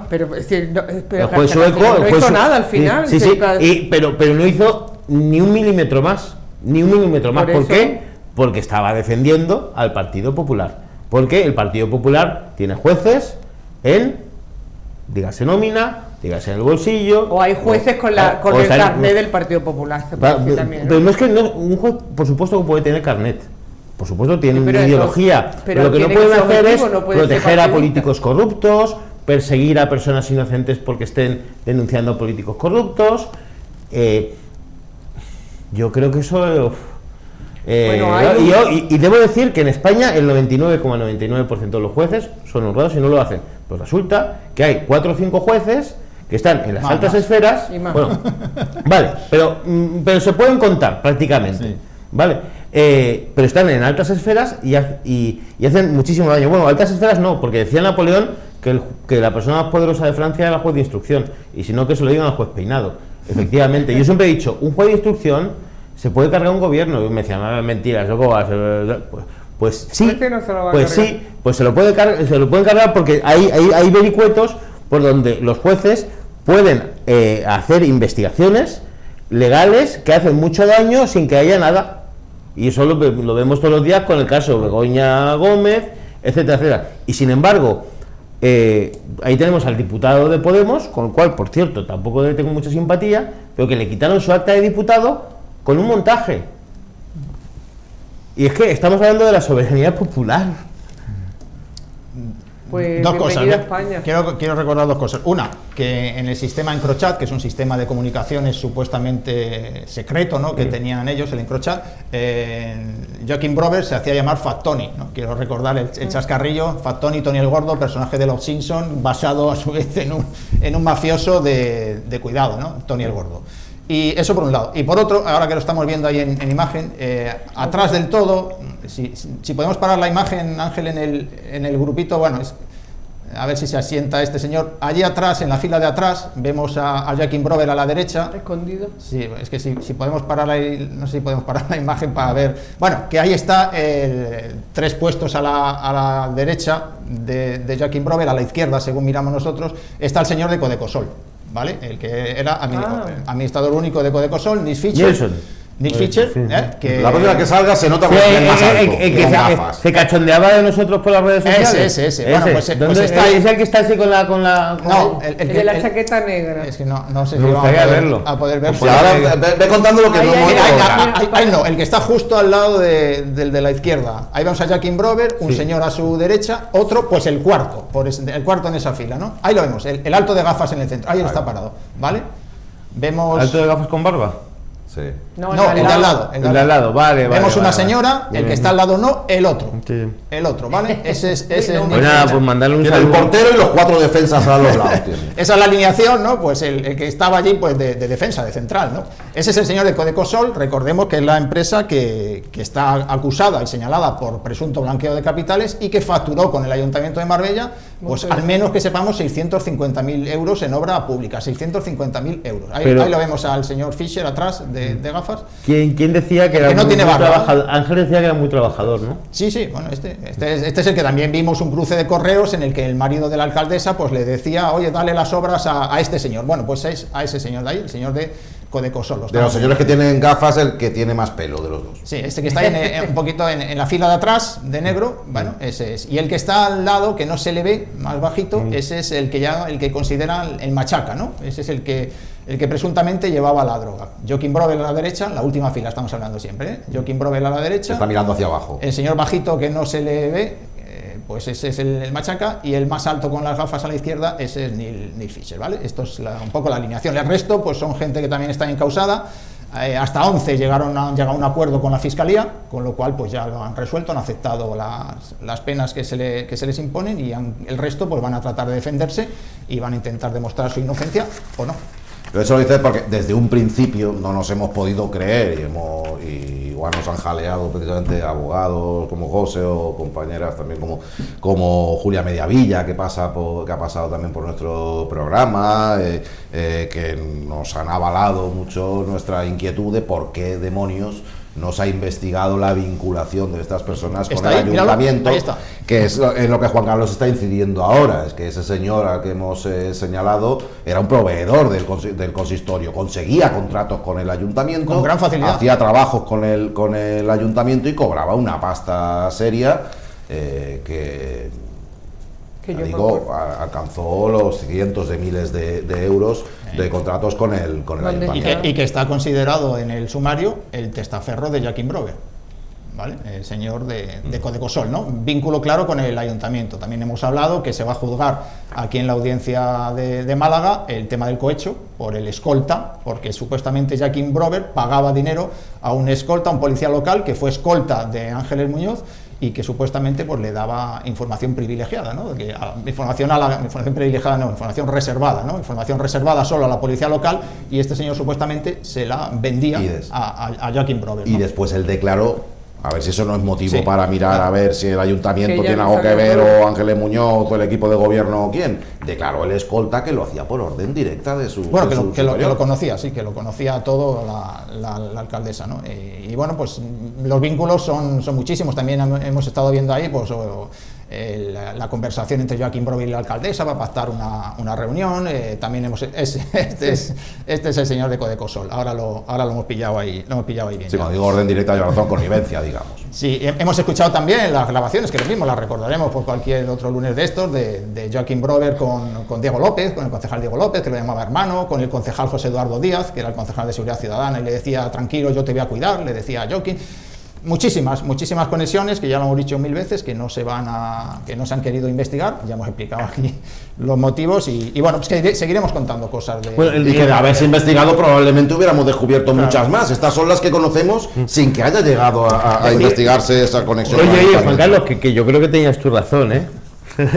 Pero el juez sueco no hizo nada al final. Pero no hizo ni un milímetro más. ¿Por qué? Porque estaba defendiendo al Partido Popular. Porque el Partido Popular tiene jueces dígase nómina, dígase en el bolsillo. O hay jueces con el carnet del Partido Popular. Pero no es que un juez, por supuesto, que puede tener carnet. Por supuesto, tiene una ideología. Pero lo que no pueden hacer es proteger a políticos corruptos, perseguir a personas inocentes porque estén denunciando a políticos corruptos. Yo creo que eso. Y debo decir que en España el 99,99% de los jueces son honrados y no lo hacen. Pues resulta que hay 4 o 5 jueces que están en las altas esferas. Bueno, vale, pero se pueden contar prácticamente. Sí. Vale, pero están en altas esferas y hacen muchísimo daño. Bueno, altas esferas no, porque decía Napoleón que la persona más poderosa de Francia era el juez de instrucción, y si no, que se lo digan al juez Peinado. Efectivamente, yo siempre he dicho, un juez de instrucción se puede cargar un gobierno. Y me decían, mentiras, pues sí, pues se lo pueden cargar porque hay vericuetos por donde los jueces pueden hacer investigaciones legales que hacen mucho daño sin que haya nada. Y eso lo vemos todos los días con el caso Begoña Gómez, etcétera, etcétera. Y sin embargo, ahí tenemos al diputado de Podemos, con el cual, por cierto, tampoco le tengo mucha simpatía, pero que le quitaron su acta de diputado con un montaje. Y es que estamos hablando de la soberanía popular. Pues dos cosas. España. Quiero recordar 2 cosas. Una, que en el sistema Encrochat, que es un sistema de comunicaciones supuestamente secreto, ¿no?, que tenían ellos, el Encrochat, Joaquim Brover se hacía llamar Fat Tony, ¿no? Quiero recordar el chascarrillo, Fat Tony, Tony el Gordo, personaje de Los Simpson, basado a su vez en un mafioso de cuidado, ¿no?, Tony el Gordo. Y eso por un lado. Y por otro, ahora que lo estamos viendo ahí en imagen, atrás del todo, si podemos parar la imagen, Ángel, en el grupito, bueno, a ver si se asienta este señor. Allí atrás, en la fila de atrás, vemos a Joaquim Brover a la derecha. Escondido. Sí, es que si podemos parar no sé si podemos parar la imagen para ver. Bueno, que ahí está 3 puestos a la derecha de Joaquim Brover, a la izquierda, según miramos nosotros, está el señor de Codecosol, ¿vale? El que era administrador único de Codecosol, Nils Fischer, que la próxima que salga se nota porque es más alto, que se cachondeaba de nosotros por las redes sociales. Ese. Bueno, pues está ahí. ¿Es el que está así con la no, el de la chaqueta negra. Es que no sé si me gustaría verlo. A poder ver. Pues ahora ve contando lo que no, el que está justo al lado del de la izquierda. Ahí vamos a Joaquim Brover, un señor a su derecha, otro, pues el cuarto en esa fila, ¿no? Ahí lo vemos, el alto de gafas en el centro. Ahí está parado, ¿vale? Vemos. ¿Alto de gafas con barba? Sí. No, el de al lado. El de al lado, vale. Vemos una vale. señora, el que está al lado no, el otro. Sí. El otro, ¿vale? Ese es el Pues nada, pues mandarle un El saludo. portero y los 4 defensas a los lados. Tiene. Esa es la alineación, ¿no? Pues el que estaba allí, pues de defensa, de central, ¿no? Ese es el señor de Codecosol, recordemos que es la empresa que está acusada y señalada por presunto blanqueo de capitales y que facturó con el Ayuntamiento de Marbella, pues al menos que sepamos 650.000 euros en obra pública, 650.000 euros. Ahí lo vemos al señor Fischer atrás de gafas. ¿Quién decía que era no muy, tiene muy barba, trabajador? Ángel decía que era muy trabajador, ¿no? Sí, bueno, este es el que también vimos un cruce de correos en el que el marido de la alcaldesa pues le decía, oye, dale las obras a este señor. Bueno, pues es a ese señor de ahí, el señor de Codecosol. De los señores que tienen gafas, el que tiene más pelo de los dos. Sí, este que está ahí un poquito en la fila de atrás, de negro, bueno, ese es. Y el que está al lado, que no se le ve, más bajito, ese es el que consideran el machaca, ¿no? Ese es el que presuntamente llevaba la droga. Joaquim Brovel a la derecha, la última fila estamos hablando siempre, ¿eh? Joaquim Brovel a la derecha. Está mirando hacia abajo. El señor bajito que no se le ve, pues ese es el machaca, y el más alto con las gafas a la izquierda, ese es Neil Fischer, ¿vale? Esto es un poco la alineación. El resto, pues son gente que también está encausada. Hasta 11 han llegado a un acuerdo con la Fiscalía, con lo cual pues ya lo han resuelto, han aceptado las penas que se les imponen, y el resto pues van a tratar de defenderse y van a intentar demostrar su inocencia o no. Pero eso lo dices porque desde un principio no nos hemos podido creer y igual nos han jaleado precisamente abogados como José o compañeras también como Julia Mediavilla, que ha pasado también por nuestro programa, que nos han avalado mucho nuestra inquietud de por qué demonios no se ha investigado la vinculación de estas personas con el ayuntamiento, que es en lo que Juan Carlos está incidiendo ahora. Es que ese señor al que hemos señalado era un proveedor del consistorio, conseguía contratos con el ayuntamiento, con gran facilidad, hacía trabajos con el ayuntamiento y cobraba una pasta seria que alcanzó los cientos de miles de euros de contratos con el ayuntamiento. Y que está considerado en el sumario el testaferro de Joaquim Brover, ¿vale? El señor de Codecosol, ¿no? Vínculo claro con el ayuntamiento. También hemos hablado que se va a juzgar aquí en la audiencia de Málaga el tema del cohecho por el escolta, porque supuestamente Joaquim Brover pagaba dinero a un escolta, a un policía local que fue escolta de Ángeles Muñoz, y que supuestamente pues le daba información privilegiada, ¿no? Información reservada, ¿no? Información reservada solo a la policía local, y este señor supuestamente se la vendía a Joaquim Brover, ¿no? Y después él declaró, a ver si eso no es motivo para mirar a ver si el ayuntamiento tiene algo que ver, o Ángeles Muñoz o el equipo de gobierno o quién. Declaró el escolta que lo hacía por orden directa de su que lo conocía, sí, que lo conocía todo la alcaldesa, ¿no? Y bueno, pues los vínculos son muchísimos. También hemos estado viendo ahí pues la conversación entre Joaquim Brover y la alcaldesa para pactar una reunión. También este es el señor de Codecosol. Ahora lo hemos pillado ahí bien. Sí, cuando digo orden directa, yo razón, connivencia, digamos. Sí, hemos escuchado también las grabaciones, que lo mismo las recordaremos por cualquier otro lunes de estos, de Joaquim Brover con Diego López, con el concejal Diego López, que lo llamaba hermano, con el concejal José Eduardo Díaz, que era el concejal de Seguridad Ciudadana, y le decía, tranquilo, yo te voy a cuidar, le decía a Joaquim. Muchísimas conexiones que ya lo hemos dicho 1000 veces, que no se han querido investigar. Ya hemos explicado aquí los motivos y bueno, pues que seguiremos contando cosas de... Bueno, y que de haberse investigado probablemente hubiéramos descubierto muchas más. Estas son las que conocemos sin que haya llegado a investigarse esa conexión. Oye, Juan Carlos, que yo creo que tenías tu razón, ¿eh?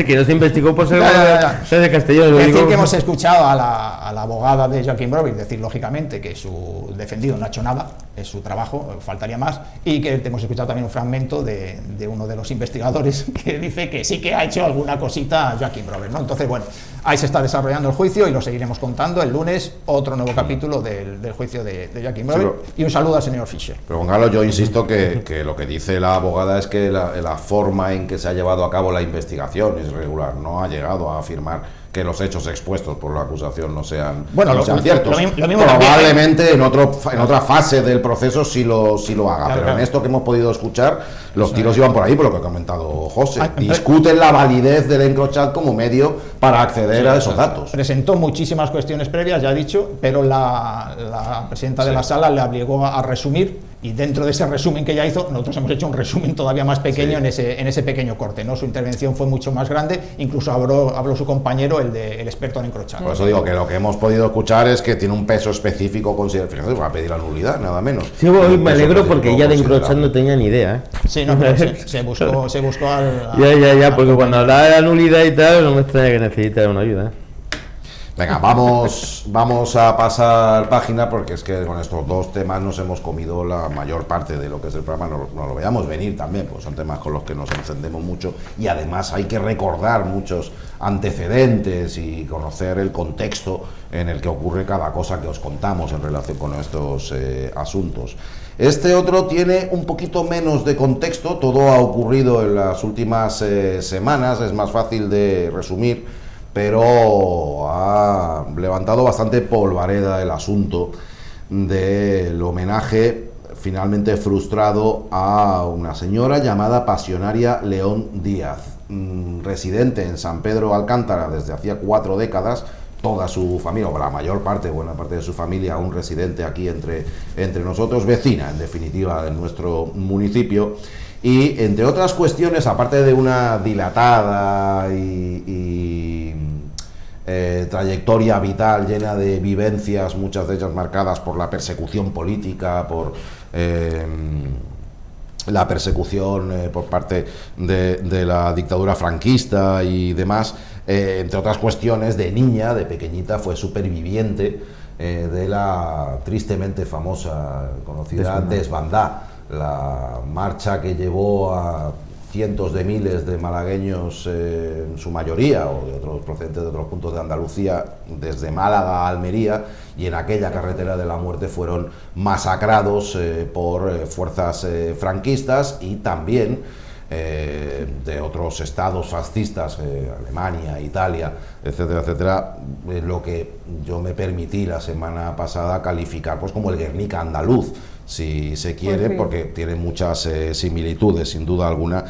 Que no se investigó por ser de Castellón. Es decir, que hemos escuchado a la abogada de Joaquim Brover decir, lógicamente, que su defendido no ha hecho nada, es su trabajo, faltaría más, y que hemos escuchado también un fragmento de uno de los investigadores que dice que sí que ha hecho alguna cosita Joaquim Brover, ¿no? Entonces, bueno, ahí se está desarrollando el juicio y lo seguiremos contando el lunes, otro nuevo capítulo del juicio de Joaquim Brover. Y un saludo al señor Fischer. Pero Juan Carlos, yo insisto que lo que dice la abogada es que la forma en que se ha llevado a cabo la investigación es regular, no ha llegado a afirmar que los hechos expuestos por la acusación no sean ciertos. Lo mismo probablemente en otra fase del proceso sí lo haga, pero en esto que hemos podido escuchar, los tiros iban por ahí, por lo que ha comentado José. Discuten la validez del EncroChat como medio para acceder a esos datos. Presentó muchísimas cuestiones previas, ya he dicho, pero la presidenta de la sala le obligó a resumir Y dentro de ese resumen que ella hizo, nosotros hemos hecho un resumen todavía más pequeño en ese pequeño corte, ¿no? Su intervención fue mucho más grande, incluso habló su compañero, el experto en encrochar. Por eso digo que lo que hemos podido escuchar es que tiene un peso específico considerable. Fíjate, va a pedir la nulidad, nada menos. Sí, hoy me alegro porque ella de encrochar no tenía ni idea, ¿eh? Sí, no, pero se buscó al... Ya, porque cuando hablaba de la nulidad y tal, no me extraña que necesite una ayuda, ¿eh? Venga, vamos a pasar página, porque es que con estos dos temas nos hemos comido la mayor parte de lo que es el programa, no lo veamos venir también, pues son temas con los que nos encendemos mucho y además hay que recordar muchos antecedentes y conocer el contexto en el que ocurre cada cosa que os contamos en relación con estos asuntos. Este otro tiene un poquito menos de contexto, todo ha ocurrido en las últimas semanas, es más fácil de resumir, pero ha levantado bastante polvareda el asunto del homenaje finalmente frustrado a una señora llamada Pasionaria León Díaz, residente en San Pedro Alcántara desde hacía 4 décadas, toda su familia, o la mayor parte, buena parte de su familia, aún residente aquí entre nosotros, vecina en definitiva de nuestro municipio. Y entre otras cuestiones, aparte de una dilatada trayectoria vital llena de vivencias, muchas de ellas marcadas por la persecución política, por la persecución por parte de la dictadura franquista y demás, entre otras cuestiones, de niña, de pequeñita, fue superviviente de la tristemente famosa, conocida Desbandá, la marcha que llevó a cientos de miles de malagueños, en su mayoría, o de otros procedentes de otros puntos de Andalucía, desde Málaga a Almería, y en aquella carretera de la muerte fueron masacrados por fuerzas franquistas y también de otros estados fascistas, Alemania, Italia, etcétera, etcétera, lo que yo me permití la semana pasada calificar pues como el Guernica andaluz, si se quiere, porque tiene muchas similitudes, sin duda alguna,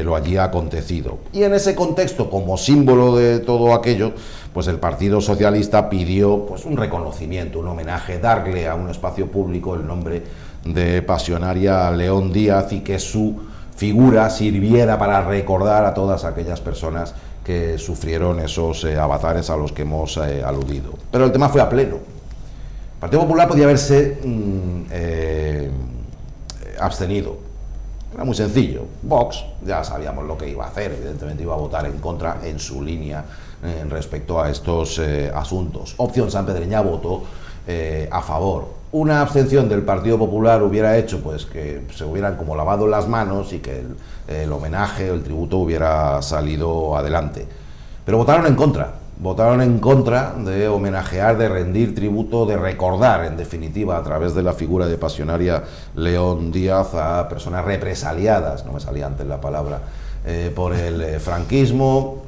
lo allí acontecido. Y en ese contexto, como símbolo de todo aquello, pues el Partido Socialista pidió pues un reconocimiento, un homenaje, darle a un espacio público el nombre de Pasionaria León Díaz y que su figura sirviera para recordar a todas aquellas personas que sufrieron esos avatares a los que hemos aludido. Pero el tema fue a pleno. El Partido Popular podía haberse abstenido. Era muy sencillo. Vox, ya sabíamos lo que iba a hacer, evidentemente iba a votar en contra en su línea respecto a estos asuntos. Opción sanpedreña votó a favor. Una abstención del Partido Popular hubiera hecho pues que se hubieran como lavado las manos y que el homenaje o el tributo hubiera salido adelante. Pero votaron en contra de homenajear, de rendir tributo, de recordar, en definitiva, a través de la figura de Pasionaria León Díaz, a personas represaliadas, no me salía antes la palabra, por el franquismo,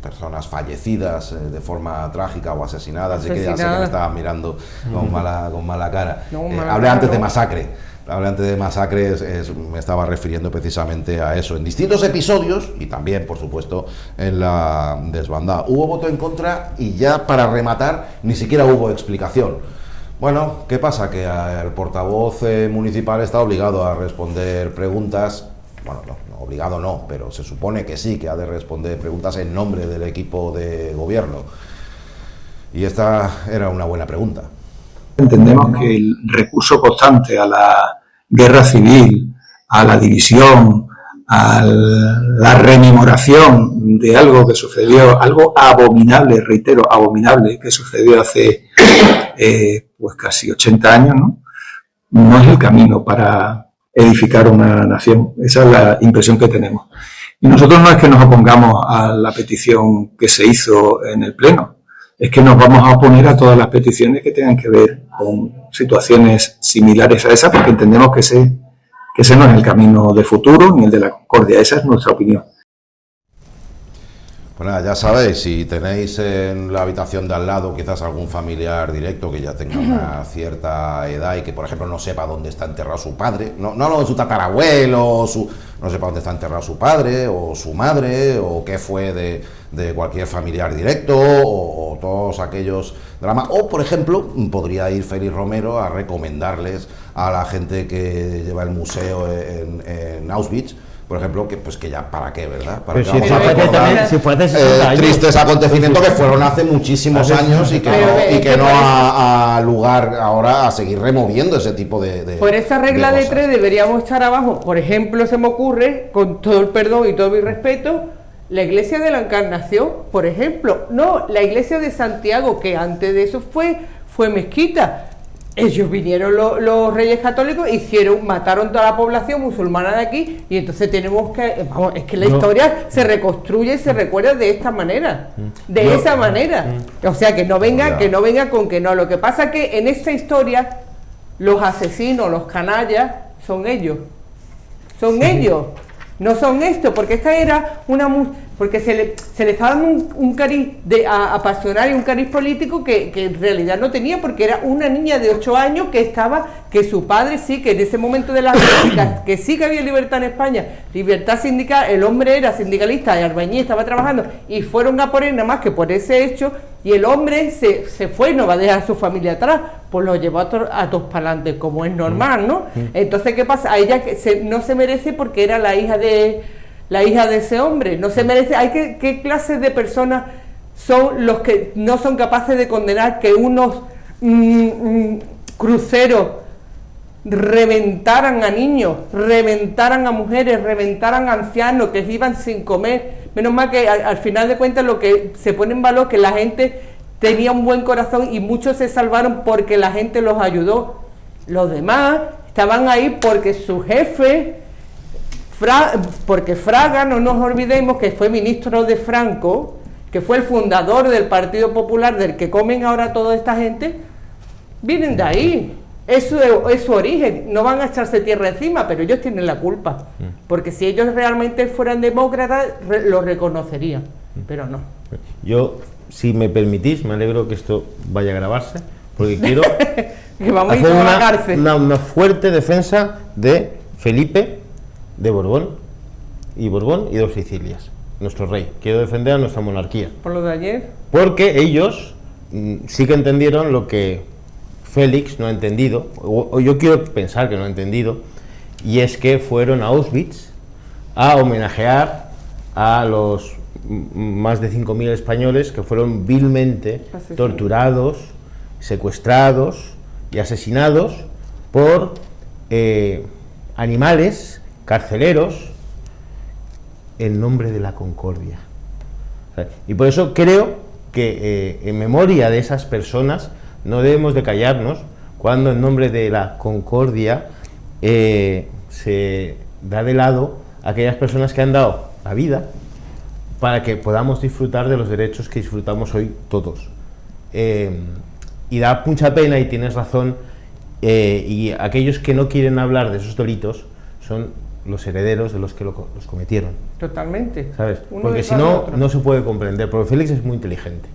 personas fallecidas de forma trágica o asesinadas, así que ya sé que me estaban mirando con mala cara. Hablé antes de masacre. Me estaba refiriendo precisamente a eso, en distintos episodios y también, por supuesto, en la Desbandá. Hubo voto en contra y ya para rematar ni siquiera hubo explicación. Bueno, ¿qué pasa? Que el portavoz municipal está obligado a responder preguntas. Bueno, no, obligado no, pero se supone que sí, que ha de responder preguntas en nombre del equipo de gobierno. Y esta era una buena pregunta. Entendemos que el recurso constante a la guerra civil, a la división, a la rememoración de algo que sucedió, algo abominable, reitero, abominable, que sucedió hace pues casi 80 años, no es el camino para edificar una nación. Esa es la impresión que tenemos. Y nosotros no es que nos opongamos a la petición que se hizo en el Pleno, es que nos vamos a oponer a todas las peticiones que tengan que ver con situaciones similares a esa, porque entendemos que ese no es el camino de futuro ni el de la concordia. Esa es nuestra opinión. Pues nada, ya sabéis, si tenéis en la habitación de al lado quizás algún familiar directo que ya tenga una cierta edad y que, por ejemplo, no sepa dónde está enterrado su padre, no lo de su tatarabuelo, no sepa dónde está enterrado su padre o su madre, o qué fue de cualquier familiar directo, o todos aquellos dramas. O, por ejemplo, podría ir Félix Romero a recomendarles a la gente que lleva el museo en Auschwitz, por ejemplo, que ya para qué, ¿verdad? Para pero si fue hace 60 años. Tristes acontecimientos que fueron hace muchísimos años y que no ha lugar ahora a seguir removiendo ese tipo de por esa regla de 3 deberíamos echar abajo, por ejemplo, se me ocurre, con todo el perdón y todo mi respeto, la iglesia de la Encarnación, por ejemplo. No, la iglesia de Santiago, que antes de eso fue mezquita. Ellos vinieron los reyes católicos, mataron toda la población musulmana de aquí, y entonces tenemos que, es que la historia se reconstruye y se recuerda de esta manera, esa manera. O sea, que no venga con que no. Lo que pasa es que en esta historia los asesinos, los canallas, son ellos. No son esto, porque esta era porque se le estaba dando un cariz apasionado y un cariz político que en realidad no tenía, porque era una niña de 8 años que su padre sí, que en ese momento de las políticas, que sí que había libertad en España, libertad sindical, el hombre era sindicalista, el albañil estaba trabajando, y fueron a por él nada más que por ese hecho, y el hombre se fue, no va a dejar a su familia atrás, pues lo llevó a todos para adelante, como es normal, ¿no? Entonces, ¿qué pasa? A ella no se merece, porque era la hija de ese hombre, no se merece. ¿Qué clases de personas son los que no son capaces de condenar que unos cruceros reventaran a niños, reventaran a mujeres, reventaran a ancianos que iban sin comer? Menos mal que al final de cuentas lo que se pone en valor, que la gente tenía un buen corazón y muchos se salvaron porque la gente los ayudó. Los demás estaban ahí porque su jefe, porque Fraga, no nos olvidemos que fue ministro de Franco, que fue el fundador del Partido Popular, del que comen ahora toda esta gente, vienen de ahí. Eso es su origen. No van a echarse tierra encima, pero ellos tienen la culpa, porque si ellos realmente fueran demócratas lo reconocerían, pero no. Yo, si me permitís, me alegro que esto vaya a grabarse, porque quiero que vamos hacer a la cárcel. Una fuerte defensa de Felipe de Borbón y dos Sicilias, nuestro rey. Quiero defender a nuestra monarquía. ¿Por lo de ayer? Porque ellos sí que entendieron lo que Félix no ha entendido, o yo quiero pensar que no ha entendido, y es que fueron a Auschwitz a homenajear a los más de 5.000 españoles que fueron vilmente torturados, secuestrados y asesinados por animales carceleros en nombre de la concordia. Y por eso creo que en memoria de esas personas no debemos de callarnos cuando en nombre de la concordia se da de lado a aquellas personas que han dado la vida para que podamos disfrutar de los derechos que disfrutamos hoy todos. Y da mucha pena, y tienes razón, y aquellos que no quieren hablar de esos delitos son los herederos de los que los cometieron. Totalmente. ¿Sabes? Porque si no, no se puede comprender, porque Félix es muy inteligente.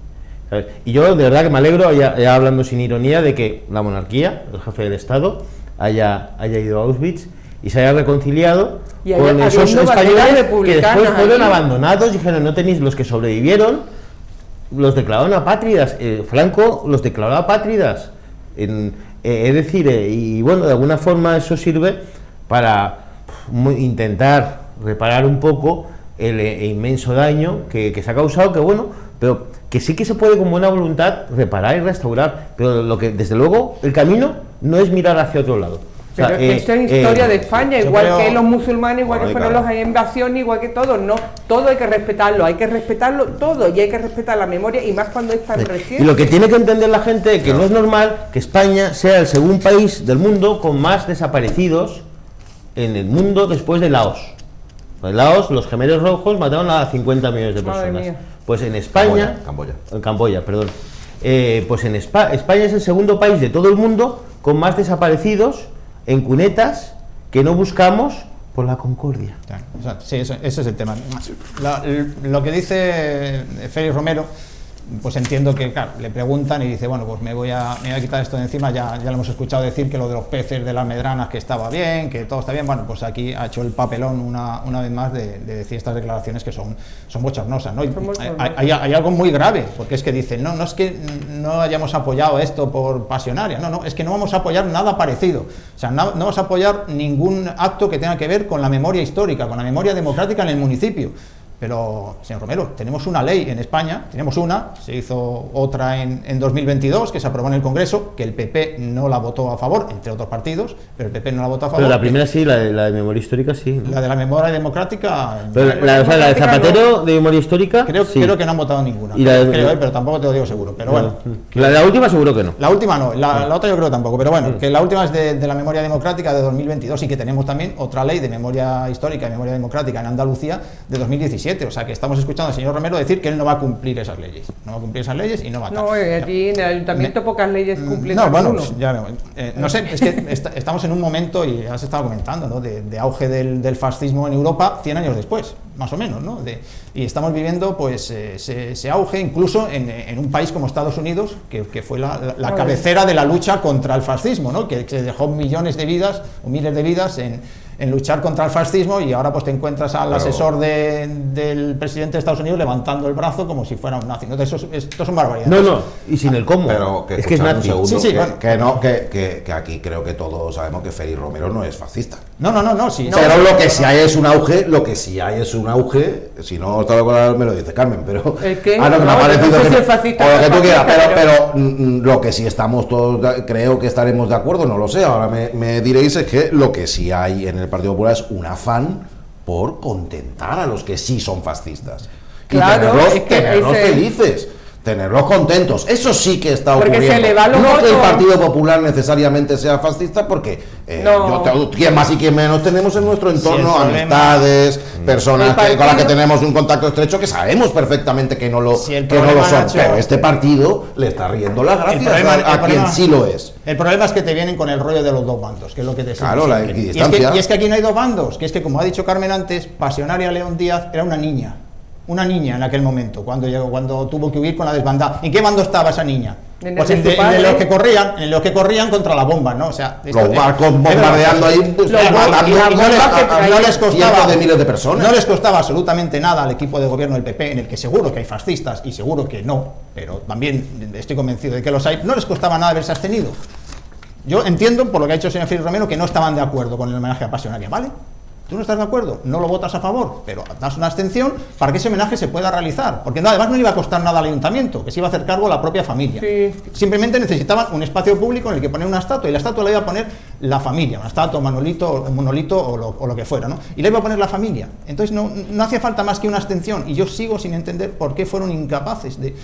¿Sabes? Y yo de verdad que me alegro, ya hablando sin ironía, de que la monarquía, el jefe del Estado, haya ido a Auschwitz y se haya reconciliado con esos españoles que después fueron abandonados. Dijeron, no tenéis, los que sobrevivieron los declararon apátridas, Franco los declaró apátridas, es decir, y bueno, de alguna forma eso sirve para intentar reparar un poco el inmenso daño que se ha causado, que bueno, pero que sí que se puede con buena voluntad reparar y restaurar, pero lo que desde luego el camino no es mirar hacia otro lado. Pero esto es historia de España, igual que los musulmanes, igual que fueron los invasiones, igual que todo, no, todo hay que respetarlo todo, y hay que respetar la memoria, y más cuando es tan reciente. Y lo que tiene que entender la gente es que no es normal que España sea el segundo país del mundo con más desaparecidos en el mundo después de Laos. En Laos, los gemelos rojos mataron a 50 millones de personas. Pues en España, Camboya, perdón. Pues en España es el segundo país de todo el mundo con más desaparecidos en cunetas que no buscamos por la concordia. Sí, ese es el tema. Lo que dice Félix Romero pues entiendo que, claro, le preguntan y dice, bueno, pues me voy a quitar esto de encima, ya lo hemos escuchado decir que lo de los peces de las medranas que estaba bien, que todo está bien, bueno, pues aquí ha hecho el papelón una vez más de decir estas declaraciones que son bochornosas, ¿no? Y hay algo muy grave, porque es que dicen, no es que no hayamos apoyado esto por pasionaria, no, es que no vamos a apoyar nada parecido, o sea, no vamos a apoyar ningún acto que tenga que ver con la memoria histórica, con la memoria democrática en el municipio. Pero, señor Romero, tenemos una ley en España, se hizo otra en 2022, que se aprobó en el Congreso, que el PP no la votó a favor, entre otros partidos, pero el PP no la votó a favor. Pero la primera sí, la de memoria histórica sí, ¿no? La de la memoria democrática... Pero la de Zapatero, de memoria histórica, creo que no han votado ninguna, pero tampoco te lo digo seguro, pero bueno. La última seguro que no. La última no, la otra yo creo que tampoco, pero bueno, que la última es de la memoria democrática de 2022 y que tenemos también otra ley de memoria histórica y memoria democrática en Andalucía de 2017. O sea que estamos escuchando al señor Romero decir que él no va a cumplir esas leyes. No va a cumplir esas leyes y no va a... No, aquí en el ayuntamiento pocas leyes cumplen. No, bueno, pues ya no sé, es que estamos en un momento, y ya se estaba comentando, ¿no? de auge del fascismo en Europa 100 años después, más o menos, ¿no? Y estamos viviendo pues ese auge incluso en un país como Estados Unidos, que fue la cabecera de la lucha contra el fascismo, ¿no? Que dejó millones de vidas o miles de vidas en luchar contra el fascismo, y ahora pues te encuentras al asesor del presidente de Estados Unidos levantando el brazo como si fuera un nazi. ¿No? Esto son barbaridades. No, y sin el cómo. Pero es que es nazi. Que aquí creo que todos sabemos que Félix Romero no es fascista. No, sí. Pero lo que sí hay es un auge, si no está de acuerdo me lo dice Carmen, pero... ¿El no me ha parecido que lo que tú quieras, pero lo que sí estamos todos, creo que estaremos de acuerdo, no lo sé, ahora me diréis, es que lo que sí hay en el Partido Popular es un afán por contentar a los que sí son fascistas. Claro, y tenerlos felices, tenerlos contentos. Eso sí que está porque ocurriendo. Se le va los no votos. Que el Partido Popular necesariamente sea fascista, porque quien más y quien menos tenemos en nuestro entorno amistades, personas con las que tenemos un contacto estrecho, que sabemos perfectamente que no lo son. Pero este partido le está riendo las gracias a quien sí lo es. El problema es que te vienen con el rollo de los dos bandos, que es lo que te claro, la equidistancia. Y es que aquí no hay dos bandos, que es que, como ha dicho Carmen antes, Pasionaria León Díaz era una niña en aquel momento, cuando tuvo que huir con la desbandada. ¿En qué bando estaba esa niña? Pues en los que corrían contra la bomba, ¿no? O sea, los barcos bombardeando ahí, no les costaba de miles de personas. No les costaba absolutamente nada al equipo de gobierno del PP, en el que seguro que hay fascistas y seguro que no, pero también estoy convencido de que los hay. No les costaba nada haberse abstenido. Yo entiendo, por lo que ha dicho el señor Félix Romero, que no estaban de acuerdo con el homenaje a Pasionaria, ¿vale? Tú no estás de acuerdo, no lo votas a favor, pero das una abstención para que ese homenaje se pueda realizar, porque además no le iba a costar nada al ayuntamiento, que se iba a hacer cargo la propia familia. Sí. Simplemente necesitaban un espacio público en el que poner una estatua, y la estatua la iba a poner la familia, una estatua, un monolito o lo que fuera, ¿no? Y la iba a poner la familia. Entonces no hacía falta más que una abstención, y yo sigo sin entender por qué fueron incapaces de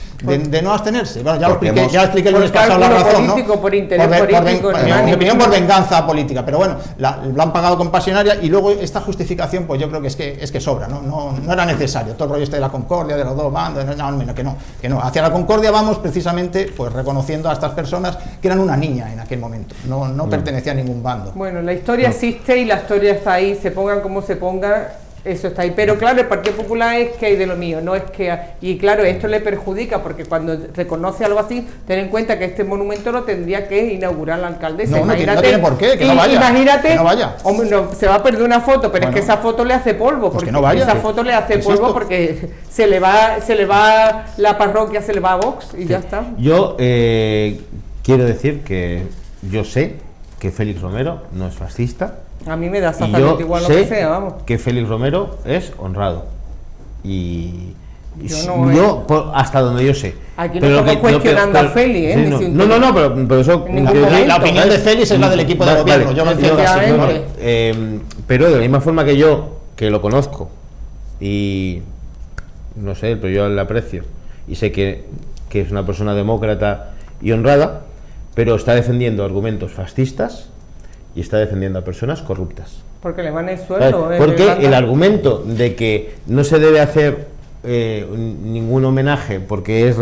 no abstenerse. Bueno, ya expliqué el lunes pasado la razón, político, ¿no? Por interés político, en mi opinión, por venganza política, pero bueno, lo han pagado con Pasionaria, y luego esta justificación, pues yo creo que es que sobra, no era necesario todo el rollo de la concordia, de los dos bandos, que no, hacia la concordia vamos precisamente pues reconociendo a estas personas que eran una niña en aquel momento, no pertenecía a ningún bando. Bueno, la historia existe y la historia está ahí, se pongan como se ponga, eso está ahí, pero claro, el Partido Popular es que hay de lo mío, no es que, y claro, esto le perjudica, porque cuando reconoce algo así, ten en cuenta que este monumento lo tendría que inaugurar la alcaldesa. No tiene por qué, que no vaya. Imagínate, que no vaya. Hombre, se va a perder una foto, pero es que esa foto le hace polvo, porque no vaya. Esa foto le hace polvo porque se le va la parroquia, se le va a Vox y ya está. Yo quiero decir que yo sé que Félix Romero no es fascista. A mí me da exactamente igual lo que sea, vamos. Que Félix Romero es honrado. Y yo hasta donde yo sé. Aquí no estamos cuestionando a Félix, ¿eh? Sí, no, pero eso... La opinión de Félix es la del equipo de gobierno. Yo pero de la misma forma que yo, que lo conozco, y no sé, pero yo le aprecio, y sé que es una persona demócrata y honrada, pero está defendiendo argumentos fascistas y está defendiendo a personas corruptas. Porque le van el sueldo. Porque el argumento de que no se debe hacer ningún homenaje porque es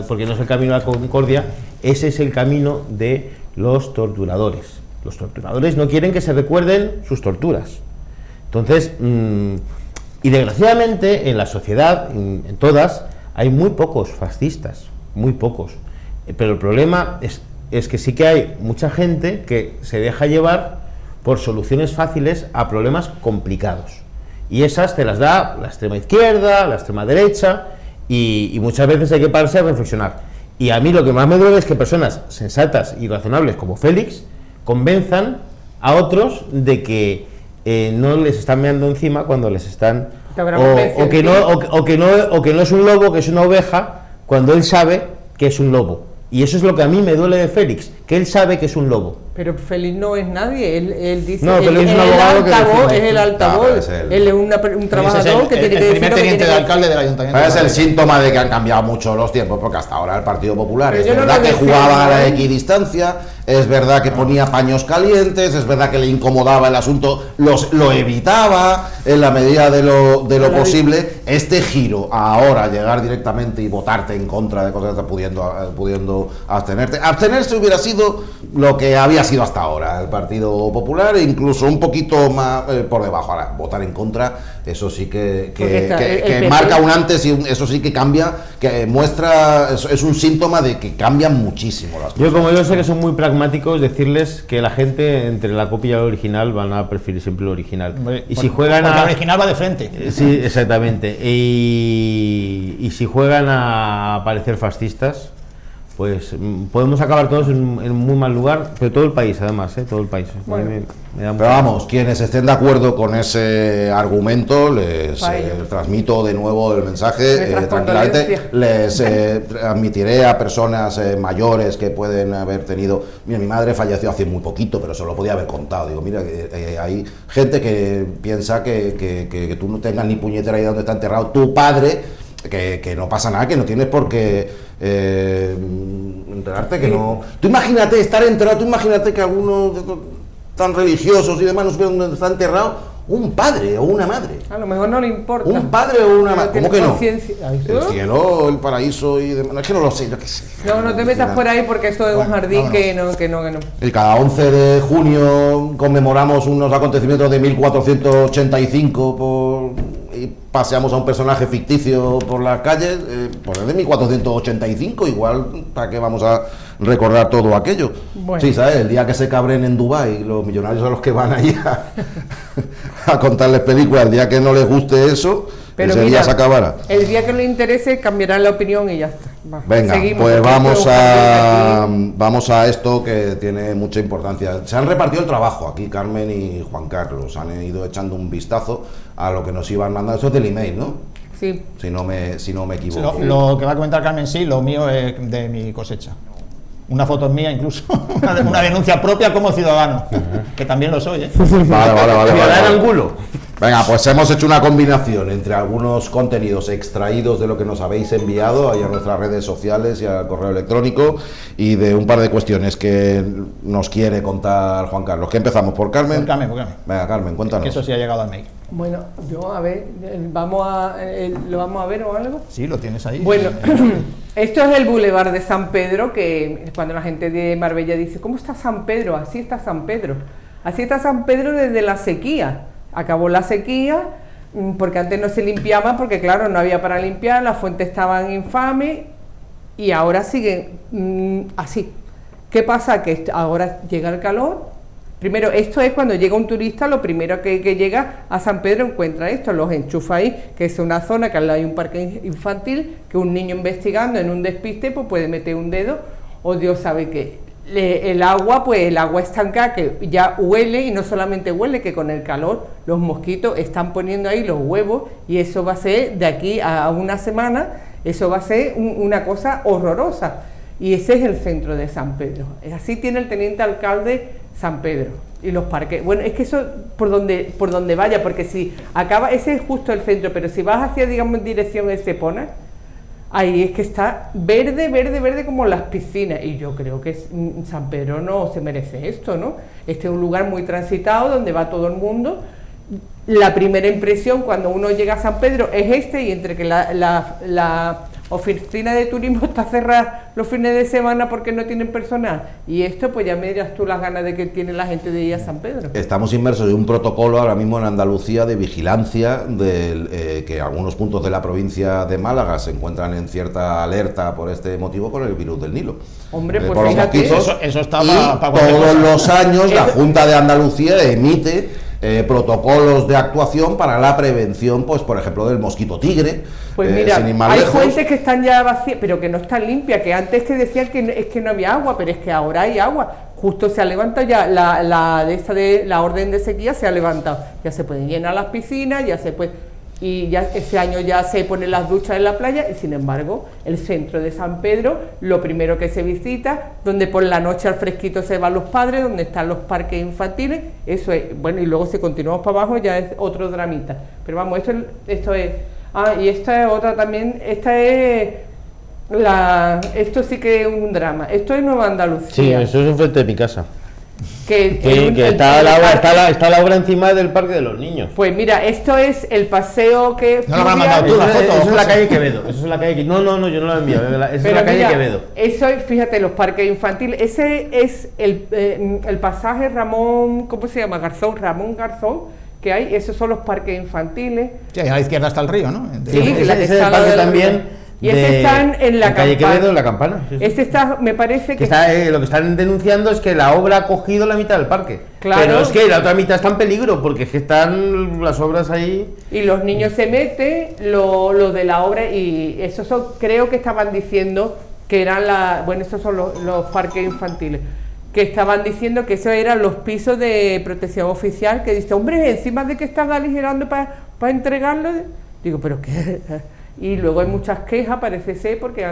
porque no es el camino a la concordia, ese es el camino de los torturadores. Los torturadores no quieren que se recuerden sus torturas. Entonces, y desgraciadamente en la sociedad, en todas, hay muy pocos fascistas, muy pocos. Pero el problema es que sí que hay mucha gente que se deja llevar por soluciones fáciles a problemas complicados. Y esas te las da la extrema izquierda, la extrema derecha, y muchas veces hay que pararse a reflexionar. Y a mí lo que más me duele es que personas sensatas y razonables como Félix convenzan a otros de que no les están meando encima cuando les están... O que no es un lobo, que es una oveja, cuando él sabe que es un lobo. Y eso es lo que a mí me duele de Félix, que él sabe que es un lobo. Pero Félix no es nadie, él dice... No, Félix es un abogado que es el altavoz, él es un trabajador que tiene que decir... El primer teniente de alcalde del ayuntamiento. Es el síntoma de que han cambiado mucho los tiempos, porque hasta ahora el Partido Popular Pero es verdad no que jugaba a la equidistancia, es verdad que ponía paños calientes, es verdad que le incomodaba el asunto, lo evitaba en la medida de lo posible. Este giro a ahora llegar directamente y votarte en contra de cosas pudiendo abstenerte. Abstenerse hubiera sido lo que había sido hasta ahora el Partido Popular, incluso un poquito más por debajo. Ahora, votar en contra, eso sí que marca un antes, y eso sí que cambia, que muestra, es un síntoma de que cambian muchísimo las cosas. Como yo sé que son muy pragmáticos, decirles que la gente entre la copia y el original van a preferir siempre lo original. Y si juegan porque el original va de frente. Sí, exactamente. Y si juegan a parecer fascistas, pues podemos acabar todos en muy mal lugar, pero todo el país, además, todo el país. Bueno, pero vamos, quienes estén de acuerdo con ese argumento, les transmito de nuevo el mensaje, tranquilamente, les admitiré a personas mayores que pueden haber tenido... Mira, mi madre falleció hace muy poquito, pero se lo podía haber contado. Digo, mira, hay gente que piensa que tú no tengas ni puñetera idea de dónde está enterrado tu padre, que no pasa nada, que no tienes por qué enterarte, que no... Tú imagínate estar enterrado, tú imagínate que algunos tan religiosos y demás no supieran dónde está enterrado un padre o una madre. A lo mejor no le importa. Un padre o una madre. ¿Cómo que no? El cielo, el paraíso y demás. No, es que no lo sé, yo qué sé. No te metas por ahí porque esto es un jardín que no. Y cada 11 de junio conmemoramos unos acontecimientos de 1485 y paseamos a un personaje ficticio por las calles, pues es de 1485, igual, ¿para qué vamos a recordar todo aquello? Bueno. Sí, ¿sabes? El día que se cabren en Dubái, los millonarios a los que van allí a contarles películas, el día que no les guste eso, pero ese día se acabará. El día que les interese cambiarán la opinión y ya está. Venga, pues vamos a esto que tiene mucha importancia. Se han repartido el trabajo aquí, Carmen y Juan Carlos, han ido echando un vistazo a lo que nos iban mandando. Eso es del email, ¿no? Sí. Si no me equivoco. Lo que va a comentar Carmen, sí, lo mío es de mi cosecha. Una foto es mía incluso, una denuncia propia como ciudadano, que también lo soy, ¿eh? Vale. Venga, pues hemos hecho una combinación entre algunos contenidos extraídos de lo que nos habéis enviado ahí a nuestras redes sociales y al correo electrónico, y de un par de cuestiones que nos quiere contar Juan Carlos. ¿Qué empezamos? ¿Por Carmen? Por Carmen. Venga, Carmen, cuéntanos. Que eso sí ha llegado al mail. Bueno, yo a ver, ¿lo vamos a ver o algo? Sí, lo tienes ahí. Bueno, esto es el Boulevard de San Pedro, que cuando la gente de Marbella dice, ¿cómo está San Pedro? Así está San Pedro. Así está San Pedro desde la sequía. Acabó la sequía, porque antes no se limpiaba, porque claro, no había para limpiar, las fuentes estaban infames, y ahora siguen así. ¿Qué pasa? Que ahora llega el calor. Primero, esto es cuando llega un turista, lo primero que llega a San Pedro encuentra esto, los enchufa ahí, que es una zona que al lado hay un parque infantil, que un niño investigando en un despiste pues puede meter un dedo, o Dios sabe qué. El agua estancada, que ya huele, y no solamente huele, que con el calor los mosquitos están poniendo ahí los huevos, y eso va a ser, de aquí a una semana, eso va a ser una cosa horrorosa. Y ese es el centro de San Pedro. Así tiene el teniente alcalde San Pedro. Y los parques. Bueno, es que eso por donde vaya, porque si acaba, ese es justo el centro, pero si vas hacia, digamos, en dirección Estepona, ahí es que está verde como las piscinas. Y yo creo que San Pedro no se merece esto, ¿no? Este es un lugar muy transitado donde va todo el mundo. La primera impresión cuando uno llega a San Pedro es y entre que la oficina de turismo está cerrada los fines de semana porque no tienen personal. Y esto, pues ya me dirás tú las ganas de que tiene la gente de ir a San Pedro. Estamos inmersos en un protocolo ahora mismo en Andalucía de vigilancia que algunos puntos de la provincia de Málaga se encuentran en cierta alerta por este motivo, por el virus del Nilo. Hombre, pues por los fíjate, mosquitos. Eso está Y todos los años la Junta de Andalucía emite protocolos de actuación para la prevención, pues por ejemplo, del mosquito tigre. Pues mira, sin ir más hay lejos. fuentes que están ya vacías, pero que no están limpias, que antes te decían que es que no había agua, pero es que ahora hay agua. Justo se ha levantado ya la orden de sequía, se ha levantado. Ya se pueden llenar las piscinas, ya se puede, y ya ese año ya se ponen las duchas en la playa, y sin embargo el centro de San Pedro, lo primero que se visita, donde por la noche al fresquito se van los padres, donde están los parques infantiles, eso es, bueno, y luego si continuamos para abajo ya es otro dramita, pero vamos, esto es, y esta es otra también, esto sí que es un drama, esto es Nueva Andalucía. Sí, eso es enfrente de mi casa. Que está la obra encima del Parque de los Niños. Pues mira, esto es el paseo que... No lo habrán mandado tú la foto. Eso es la calle Quevedo. Eso es la calle No, yo no la he enviado. Eso es la calle Quevedo. Eso es, fíjate, los parques infantiles. Ese es el pasaje Ramón, ¿cómo se llama? Ramón Garzón, que hay. Esos son los parques infantiles. Sí, a la izquierda está el río, ¿no? Sí, ese parque también. Y ese están en la calle Campana. Quevedo, en la Campana. Sí, sí. Este está, me parece que está, lo que están denunciando es que la obra ha cogido la mitad del parque. Claro. Pero es que la otra mitad está en peligro, porque es que están las obras ahí. Y los niños se meten, lo de la obra, y esos son, creo que estaban diciendo que eran esos son los parques infantiles, que estaban diciendo que esos eran los pisos de protección oficial, que dice, hombre, encima de que están aligerando para entregarlo, digo, pero qué. Y luego hay muchas quejas, parece ser, porque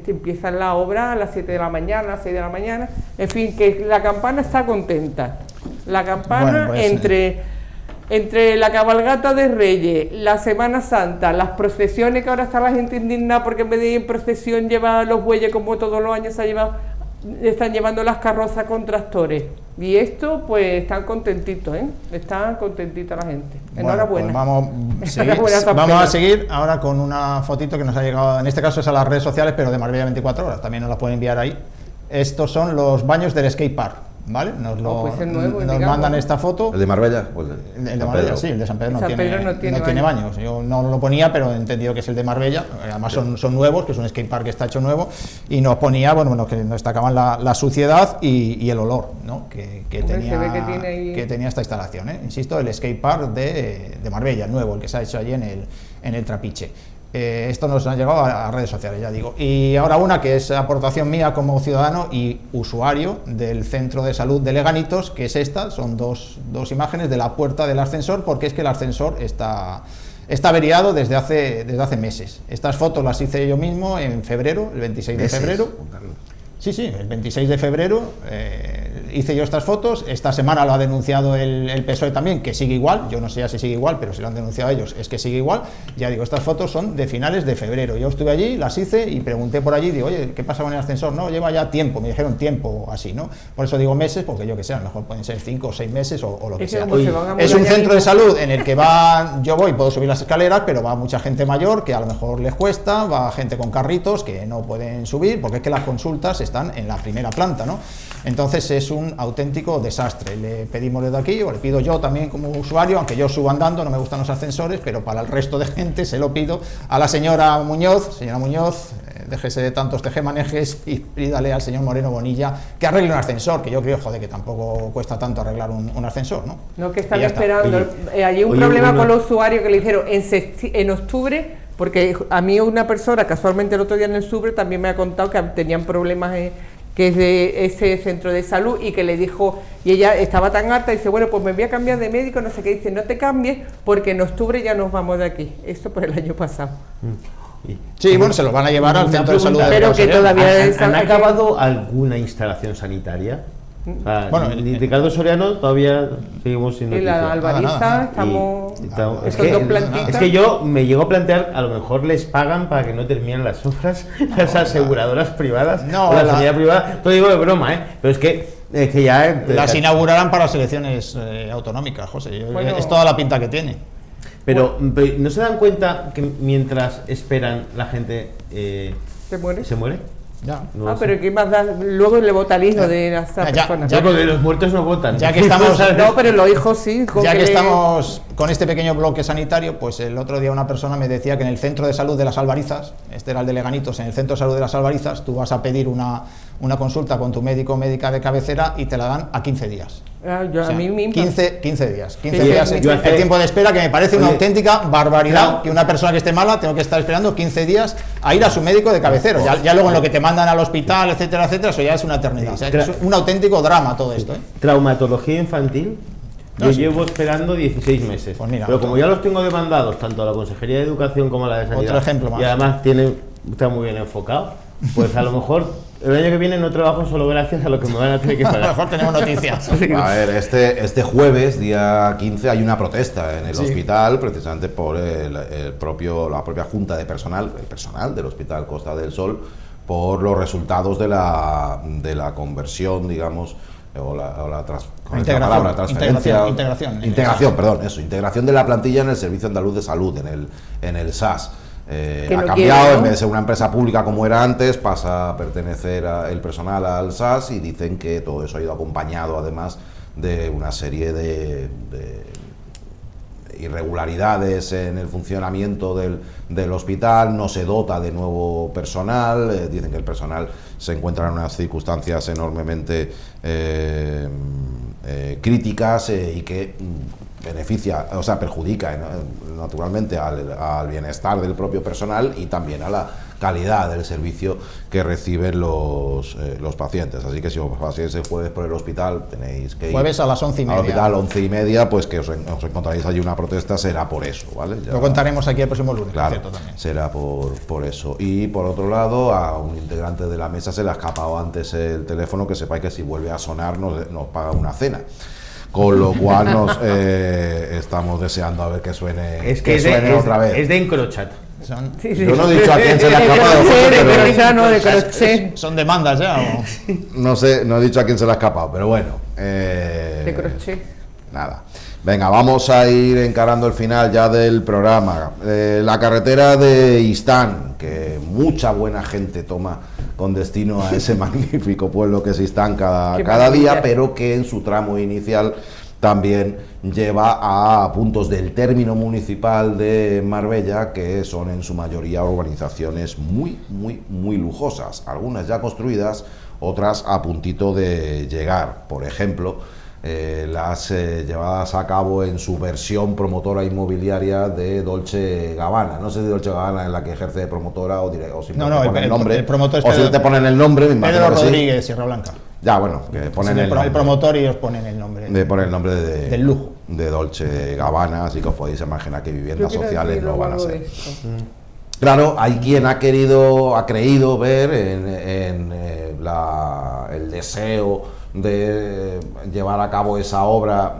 empiezan la obra a las 7 de la mañana, a las 6 de la mañana, en fin, que la Campana está contenta. La Campana, bueno, pues, entre la cabalgata de Reyes, la Semana Santa, las procesiones, que ahora está la gente indignada porque en vez de ir en procesión lleva los bueyes como todos los años están llevando las carrozas con tractores. Y esto, pues, están contentitos, Están contentita la gente. Enhorabuena. Pues vamos a seguir ahora con una fotito que nos ha llegado, en este caso es a las redes sociales, pero de Marbella 24 horas, también nos la pueden enviar ahí. Estos son los baños del skate park, ¿vale? Nos mandan esta foto. ¿El de Marbella? Pues el de Marbella, sí, el de San Pedro no tiene baños. Yo no lo ponía, pero he entendido que es el de Marbella. Además son nuevos, que es un skate park que está hecho nuevo, y nos ponía, que nos destacaban la suciedad y el olor, ¿no? que tenía esta instalación, Insisto, el skate park de Marbella, el nuevo, el que se ha hecho allí en el Trapiche. Esto nos ha llegado a redes sociales, ya digo. Y ahora una que es aportación mía como ciudadano y usuario del centro de salud de Leganitos, que es esta, son dos imágenes de la puerta del ascensor, porque es que el ascensor está averiado desde hace meses. Estas fotos las hice yo mismo en febrero, el 26 de febrero. Sí, el 26 de febrero hice yo estas fotos. Esta semana lo ha denunciado el PSOE también, que sigue igual. Yo no sé ya si sigue igual, pero si lo han denunciado ellos es que sigue igual. Ya digo, estas fotos son de finales de febrero. Yo estuve allí, las hice y pregunté por allí, digo, oye, ¿qué pasa con el ascensor? No, lleva ya tiempo, me dijeron tiempo así, ¿no? Por eso digo meses, porque yo que sé, a lo mejor pueden ser 5 o 6 meses o lo que sea. Es un centro de salud en el que yo puedo subir las escaleras, pero va mucha gente mayor que a lo mejor les cuesta, va gente con carritos que no pueden subir, porque es que las consultas están en la primera planta, ¿no? Entonces es un auténtico desastre. Le pedimos desde aquí, o le pido yo también como usuario, aunque yo subo andando, no me gustan los ascensores, pero para el resto de gente se lo pido a la señora Muñoz, déjese de tantos tejemanejes y pídale al señor Moreno Bonilla que arregle un ascensor, que yo creo, que tampoco cuesta tanto arreglar un ascensor, ¿no? No, que están esperando. Hay un problema con los usuarios que le dijeron en octubre, porque a mí una persona, casualmente el otro día en el Subre, también me ha contado que tenían problemas que es de ese centro de salud, y que le dijo, y ella estaba tan harta, y dice, bueno, pues me voy a cambiar de médico, no sé qué, dice, no te cambies, porque en octubre ya nos vamos de aquí. Esto por el año pasado. Sí, bueno, se lo van a llevar al centro de salud. Pero que todavía ¿Han acabado alguna instalación sanitaria? Bueno, Ricardo Soriano todavía seguimos sin noticias. Y la Albariza estamos... Es que yo me llego a plantear, a lo mejor les pagan para que no terminen las obras, las aseguradoras privadas, la sanidad privada, todo digo de broma, pero es que ya... Las inaugurarán para las elecciones autonómicas, José, es toda la pinta que tiene. Pero ¿no se dan cuenta que mientras esperan la gente ¿se muere? ¿Se muere? Ya. No pero ¿qué más da? Luego le vota al hijo de las personas. Ya, porque los muertos no votan. Ya que estamos, no, pero los hijos sí. Ya que estamos con este pequeño bloque sanitario, pues el otro día una persona me decía que en el centro de salud de las Albarizas, este era el de Leganitos, en el centro de salud de las Albarizas, tú vas a pedir una consulta con tu médico o médica de cabecera y te la dan a 15 días. Yo, o sea, a mí mismo. 15 días. 15 días el tiempo de espera, que me parece una auténtica barbaridad, que una persona que esté mala tenga que estar esperando 15 días a ir a su médico de cabecera. Ya luego en lo que te mandan al hospital, etcétera, etcétera, eso ya es una eternidad. O sea, es un auténtico drama todo esto. Traumatología infantil. Yo llevo esperando 16 meses. Pues mira, pero como ya los tengo demandados, tanto a la Consejería de Educación como a la de Sanidad, otro ejemplo más. Y además está muy bien enfocado, pues a lo mejor el año que viene no trabajo solo gracias a lo que me van a tener que pagar. A lo mejor tenemos noticias. A ver, este jueves, día 15, hay una protesta en el hospital, precisamente por la propia Junta de Personal, el personal del Hospital Costa del Sol, por los resultados de la conversión, digamos, integración de la plantilla en el Servicio Andaluz de Salud, en el SAS. Ha cambiado, en vez de ser una empresa pública como era antes, pasa a pertenecer el personal al SAS, y dicen que todo eso ha ido acompañado además de una serie de irregularidades en el funcionamiento del hospital. No se dota de nuevo personal, dicen que el personal se encuentra en unas circunstancias enormemente críticas y que perjudica naturalmente al bienestar del propio personal y también a la calidad del servicio que reciben los pacientes. Así que si os paséis el jueves por el hospital, tenéis que ir jueves a las 11:30. Al hospital 11:30, pues que os encontraréis allí una protesta, será por eso, ¿vale? Ya lo contaremos aquí el próximo lunes, claro, por cierto, también. Será por eso. Y por otro lado, a un integrante de la mesa se le ha escapado antes el teléfono, que sepáis que si vuelve a sonar nos paga una cena. Con lo cual estamos deseando a ver que suene, otra vez. Es de Encrochat. Yo no he dicho a quién se le ha escapado. Son demandas ya. No sé, no he dicho a quién se le ha escapado, pero bueno. De crochet. Nada. Venga, vamos a ir encarando el final ya del programa. La carretera de Istán, que mucha buena gente toma con destino a ese magnífico pueblo que es Istán cada día, pero que en su tramo inicial también lleva a puntos del término municipal de Marbella, que son en su mayoría urbanizaciones muy lujosas, algunas ya construidas, otras a puntito de llegar. Por ejemplo, las llevadas a cabo en su versión promotora inmobiliaria de Dolce Gabbana. No sé si Dolce Gabbana es la que ejerce de promotora o simplemente pone el nombre. El promotor es o si te ponen el nombre, me imagino Pedro que Rodríguez, sí. Sierra Blanca. Ya, bueno, que ponen el promotor y os ponen el nombre. Ponen el nombre del lujo. De Dolce Gabbana, así que os podéis imaginar que viviendas sociales no van a ser. Claro, hay quien ha creído ver en el deseo de llevar a cabo esa obra,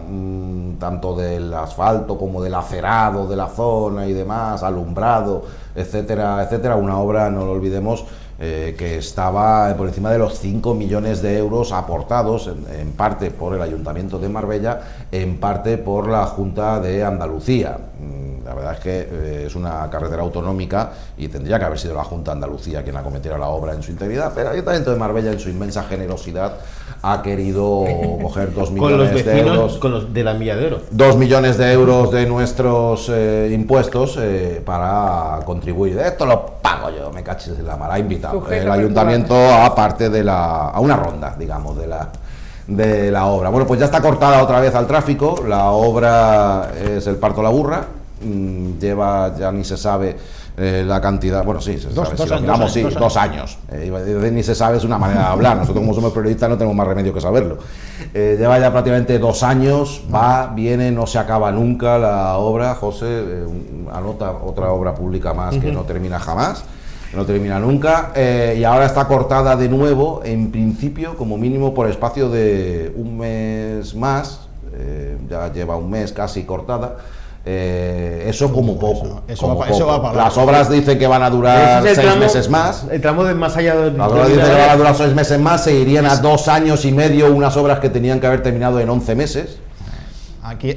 tanto del asfalto como del acerado de la zona y demás, alumbrado, etcétera, etcétera, una obra, no lo olvidemos, que estaba por encima de los 5 millones de euros aportados en parte por el Ayuntamiento de Marbella, en parte por la Junta de Andalucía. La verdad es que es una carretera autonómica y tendría que haber sido la Junta de Andalucía quien acometiera la obra en su integridad, pero el Ayuntamiento de Marbella, en su inmensa generosidad, ha querido coger 2 millones de euros. Con los de la Milla de Oro. 2 millones de euros de nuestros impuestos para contribuir. Esto lo pago yo, me cachis en la mar. Ha invitado el Ayuntamiento a una ronda, digamos, de la obra. Bueno, pues ya está cortada otra vez al tráfico. La obra es el Parto La Burra. Lleva, ya ni se sabe la cantidad, bueno, sí, se sabe, si lo miramos, sí, 2 años. Ni se sabe, es una manera de hablar. Nosotros, como somos periodistas, no tenemos más remedio que saberlo. Lleva ya prácticamente 2 años, viene, no se acaba nunca la obra. José, anota otra obra pública más que no termina jamás, que no termina nunca, y ahora está cortada de nuevo, en principio, como mínimo, por espacio de un mes más. Ya lleva un mes casi cortada. Eso como poco. Eso va para las obras dicen que van a durar 6 meses más. El tramo de más allá de... Las obras dicen que van a durar 6 meses más, se irían a 2 años y medio unas obras que tenían que haber terminado en 11 meses. Aquí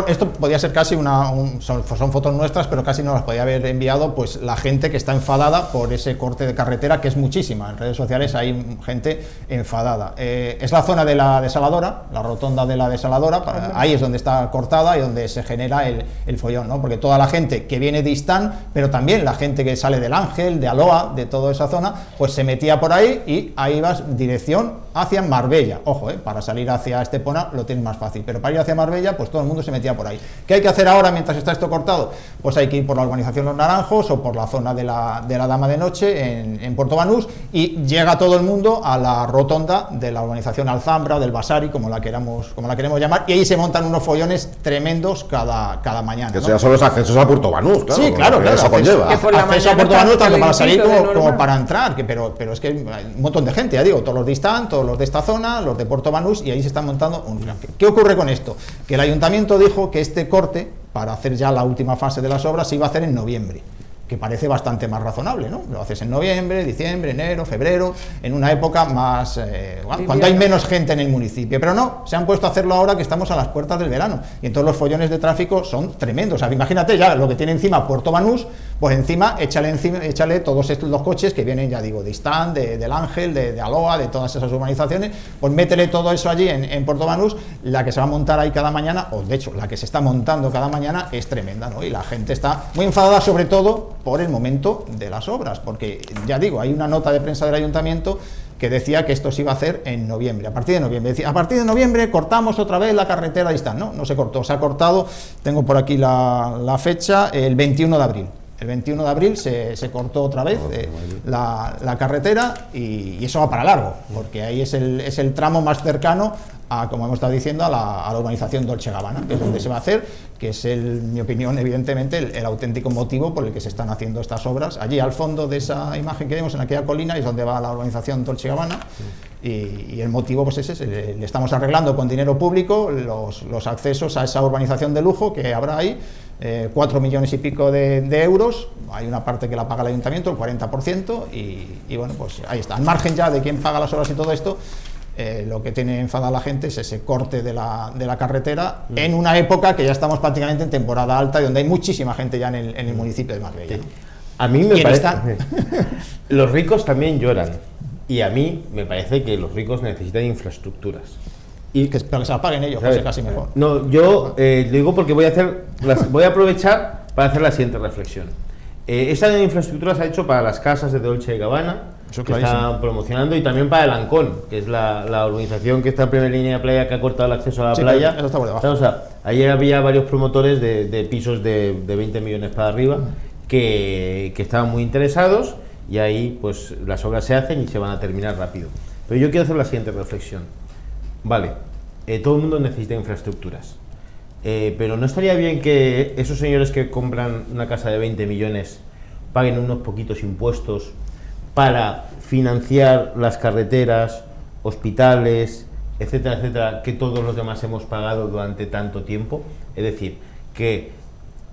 esto podía ser casi son fotos nuestras, pero casi no las podía haber enviado pues la gente que está enfadada por ese corte de carretera, que es muchísima. En redes sociales hay gente enfadada. Es la zona de la desaladora, la rotonda de la desaladora, ahí es donde está cortada y donde se genera el follón, ¿no? Porque toda la gente que viene de Istán, pero también la gente que sale del Ángel, de Aloa, de toda esa zona, pues se metía por ahí y ahí vas dirección hacia Marbella. Ojo, para salir hacia Estepona lo tienes más fácil, pero para ir hacia Marbella pues todo el mundo se metía por ahí. ¿Qué hay que hacer ahora mientras está esto cortado? Pues hay que ir por la urbanización Los Naranjos o por la zona de la Dama de Noche en Puerto Banús, y llega todo el mundo a la rotonda de la urbanización Alzambra o del Basari, como la queremos llamar, y ahí se montan unos follones tremendos cada mañana, que ¿no? sea son los accesos a Puerto Banús, claro. Sí, claro, eso conlleva. Acceso a Puerto Banús tanto para salir como para entrar, pero es que hay un montón de gente, ya digo, todos los de Istán, todos los de esta zona, los de Puerto Banús, y ahí se están montando un flanque. ¿Qué ocurre con esto? Que el ayuntamiento dijo que este corte, para hacer ya la última fase de las obras, se iba a hacer en noviembre, que parece bastante más razonable, ¿no? Lo haces en noviembre, diciembre, enero, febrero, en una época más cuando hay menos gente en el municipio, pero no, se han puesto a hacerlo ahora que estamos a las puertas del verano, y entonces los follones de tráfico son tremendos. O sea, imagínate ya lo que tiene encima Puerto Banús, pues échale todos estos dos coches que vienen, ya digo, de Istán, del Ángel, de Aloa, de todas esas urbanizaciones, pues métele todo eso allí en Puerto Banús. La que se va a montar ahí cada mañana, o de hecho la que se está montando cada mañana, es tremenda, ¿no? Y la gente está muy enfadada, sobre todo por el momento de las obras, porque ya digo, hay una nota de prensa del ayuntamiento que decía que esto se iba a hacer en noviembre, a partir de noviembre. Decía, a partir de noviembre cortamos otra vez la carretera de Istán. No se cortó, se ha cortado, tengo por aquí la fecha, el 21 de abril. El 21 de abril se cortó otra vez la carretera, y eso va para largo, porque ahí es el tramo más cercano a, como hemos estado diciendo, a la urbanización Dolce Gabbana, que es donde se va a hacer, que es en mi opinión, evidentemente, el auténtico motivo por el que se están haciendo estas obras. Allí al fondo de esa imagen que vemos, en aquella colina, es donde va la urbanización Dolce Gabbana, y el motivo pues es ese, le estamos arreglando con dinero público los accesos a esa urbanización de lujo que habrá ahí, 4 millones y pico de euros. Hay una parte que la paga el ayuntamiento, el 40%, y bueno, pues ahí está. Al margen ya de quién paga las obras y todo esto, lo que tiene enfadada la gente es ese corte de la carretera en una época que ya estamos prácticamente en temporada alta y donde hay muchísima gente ya en el municipio de Marbella. Sí. A mí me parece los ricos también lloran, y a mí me parece que los ricos necesitan infraestructuras. Y que se las paguen ellos, pues casi mejor. No, yo digo porque voy a aprovechar para hacer la siguiente reflexión. Esa infraestructura se ha hecho para las casas de Dolce Gabbana, que está promocionando, y también para el Ancón, que es la urbanización que está en primera línea de playa, que ha cortado el acceso a la playa. Eso está por debajo. O sea, ayer había varios promotores de pisos de 20 millones para arriba que estaban muy interesados, y ahí pues las obras se hacen y se van a terminar rápido. Pero yo quiero hacer la siguiente reflexión. Vale, todo el mundo necesita infraestructuras, pero ¿no estaría bien que esos señores que compran una casa de 20 millones paguen unos poquitos impuestos para financiar las carreteras, hospitales, etcétera, etcétera, que todos los demás hemos pagado durante tanto tiempo? Es decir, que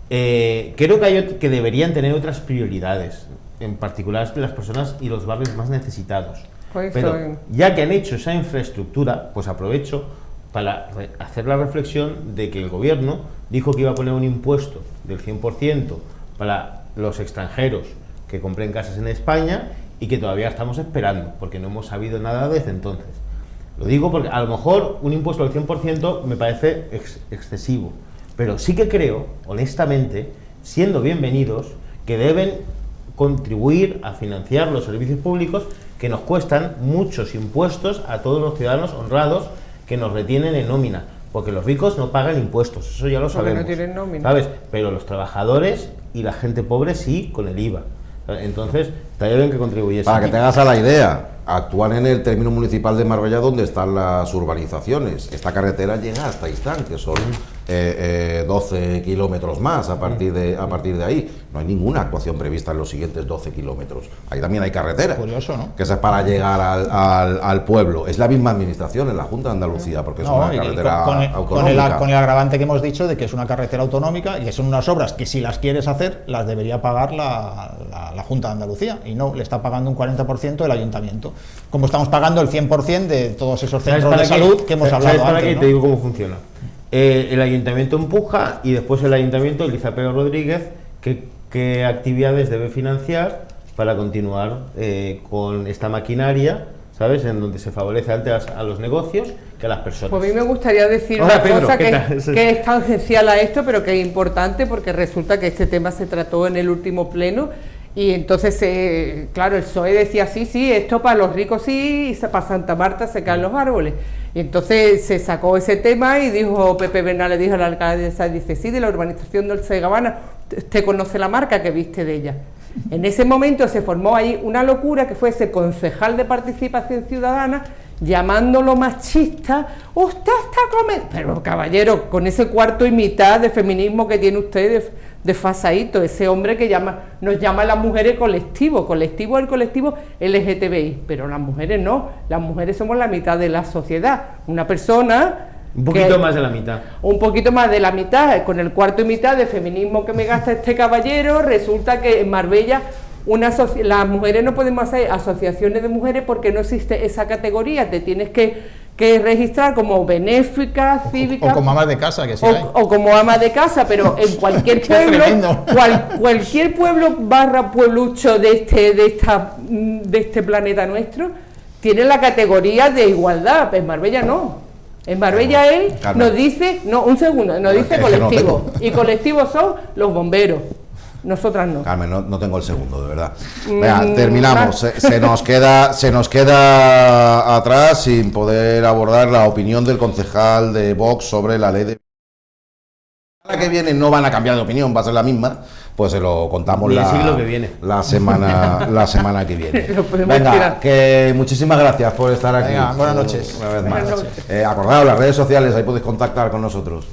creo que deberían tener otras prioridades, en particular las personas y los barrios más necesitados. Pero ya que han hecho esa infraestructura, pues aprovecho para hacer la reflexión de que el gobierno dijo que iba a poner un impuesto del 100% para los extranjeros que compren casas en España, y que todavía estamos esperando, porque no hemos sabido nada desde entonces. Lo digo porque a lo mejor un impuesto del 100% me parece excesivo, pero sí que creo, honestamente, siendo bienvenidos, que deben contribuir a financiar los servicios públicos que nos cuestan muchos impuestos a todos los ciudadanos honrados que nos retienen en nómina, porque los ricos no pagan impuestos, eso ya lo sabemos, no tienen nómina, ¿sabes? Pero los trabajadores y la gente pobre sí, con el IVA. Entonces, estaría bien que contribuyese. Para que te hagas a la idea, actúan en el término municipal de Marbella, donde están las urbanizaciones. Esta carretera llega hasta Istán, que son 12 kilómetros más a partir de ahí. No hay ninguna actuación prevista en los siguientes 12 kilómetros. Ahí también hay carretera. Curioso, ¿no? Que es para llegar al pueblo. Es la misma administración en la Junta de Andalucía, porque es una carretera autonómica. Con el agravante que hemos dicho de que es una carretera autonómica, y que son unas obras que, si las quieres hacer, las debería pagar la Junta de Andalucía, y no, le está pagando un 40% el ayuntamiento, como estamos pagando el 100% de todos esos centros de salud que hemos hablado antes, ¿no? Te digo cómo funciona. el ayuntamiento empuja y después el ayuntamiento, Elisa Pérez Rodríguez, qué actividades debe financiar para continuar con esta maquinaria, ¿sabes? En donde se favorece antes a los negocios que a las personas. Pues a mí me gustaría decir Hola, una Pedro, cosa ¿qué que tal? es tangencial a esto, pero que es importante porque resulta que este tema se trató en el último pleno y entonces, claro, el PSOE decía sí, esto para los ricos sí, y para Santa Marta se caen los árboles. Y entonces se sacó ese tema y dijo, Pepe Bernal le dijo a la alcaldesa, dice, sí, de la urbanización del Segabana, usted conoce la marca que viste de ella. En ese momento se formó ahí una locura que fue ese concejal de Participación Ciudadana llamándolo machista. Usted está comiendo, pero caballero, con ese cuarto y mitad de feminismo que tiene usted de fasadito, ese hombre que nos llama a las mujeres colectivo el colectivo LGTBI, pero las mujeres no, las mujeres somos la mitad de la sociedad. Una persona... Un poquito más de la mitad. Un poquito más de la mitad, con el cuarto y mitad de feminismo que me gasta este caballero, resulta que en Marbella las mujeres no podemos hacer asociaciones de mujeres porque no existe esa categoría, te tienes que registrar como benéfica, cívica... O como ama de casa, que sí hay. O como ama de casa, pero en cualquier pueblo, cualquier pueblo / pueblucho de este planeta nuestro, tiene la categoría de igualdad, en Marbella no. En Marbella él Carmen. nos dice, nos dice colectivo, y colectivos son los bomberos, nosotras no. Carmen, no tengo el segundo, de verdad. Venga, terminamos. Se nos queda atrás sin poder abordar la opinión del concejal de Vox sobre la ley de... La que viene no van a cambiar de opinión, va a ser la misma, pues se lo contamos Ni el siglo que viene. la semana que viene. Lo podemos Venga, tirar. que muchísimas gracias por estar aquí. Venga, buenas noches. Una vez más. Buenas noches. Acordaos, las redes sociales, ahí podéis contactar con nosotros.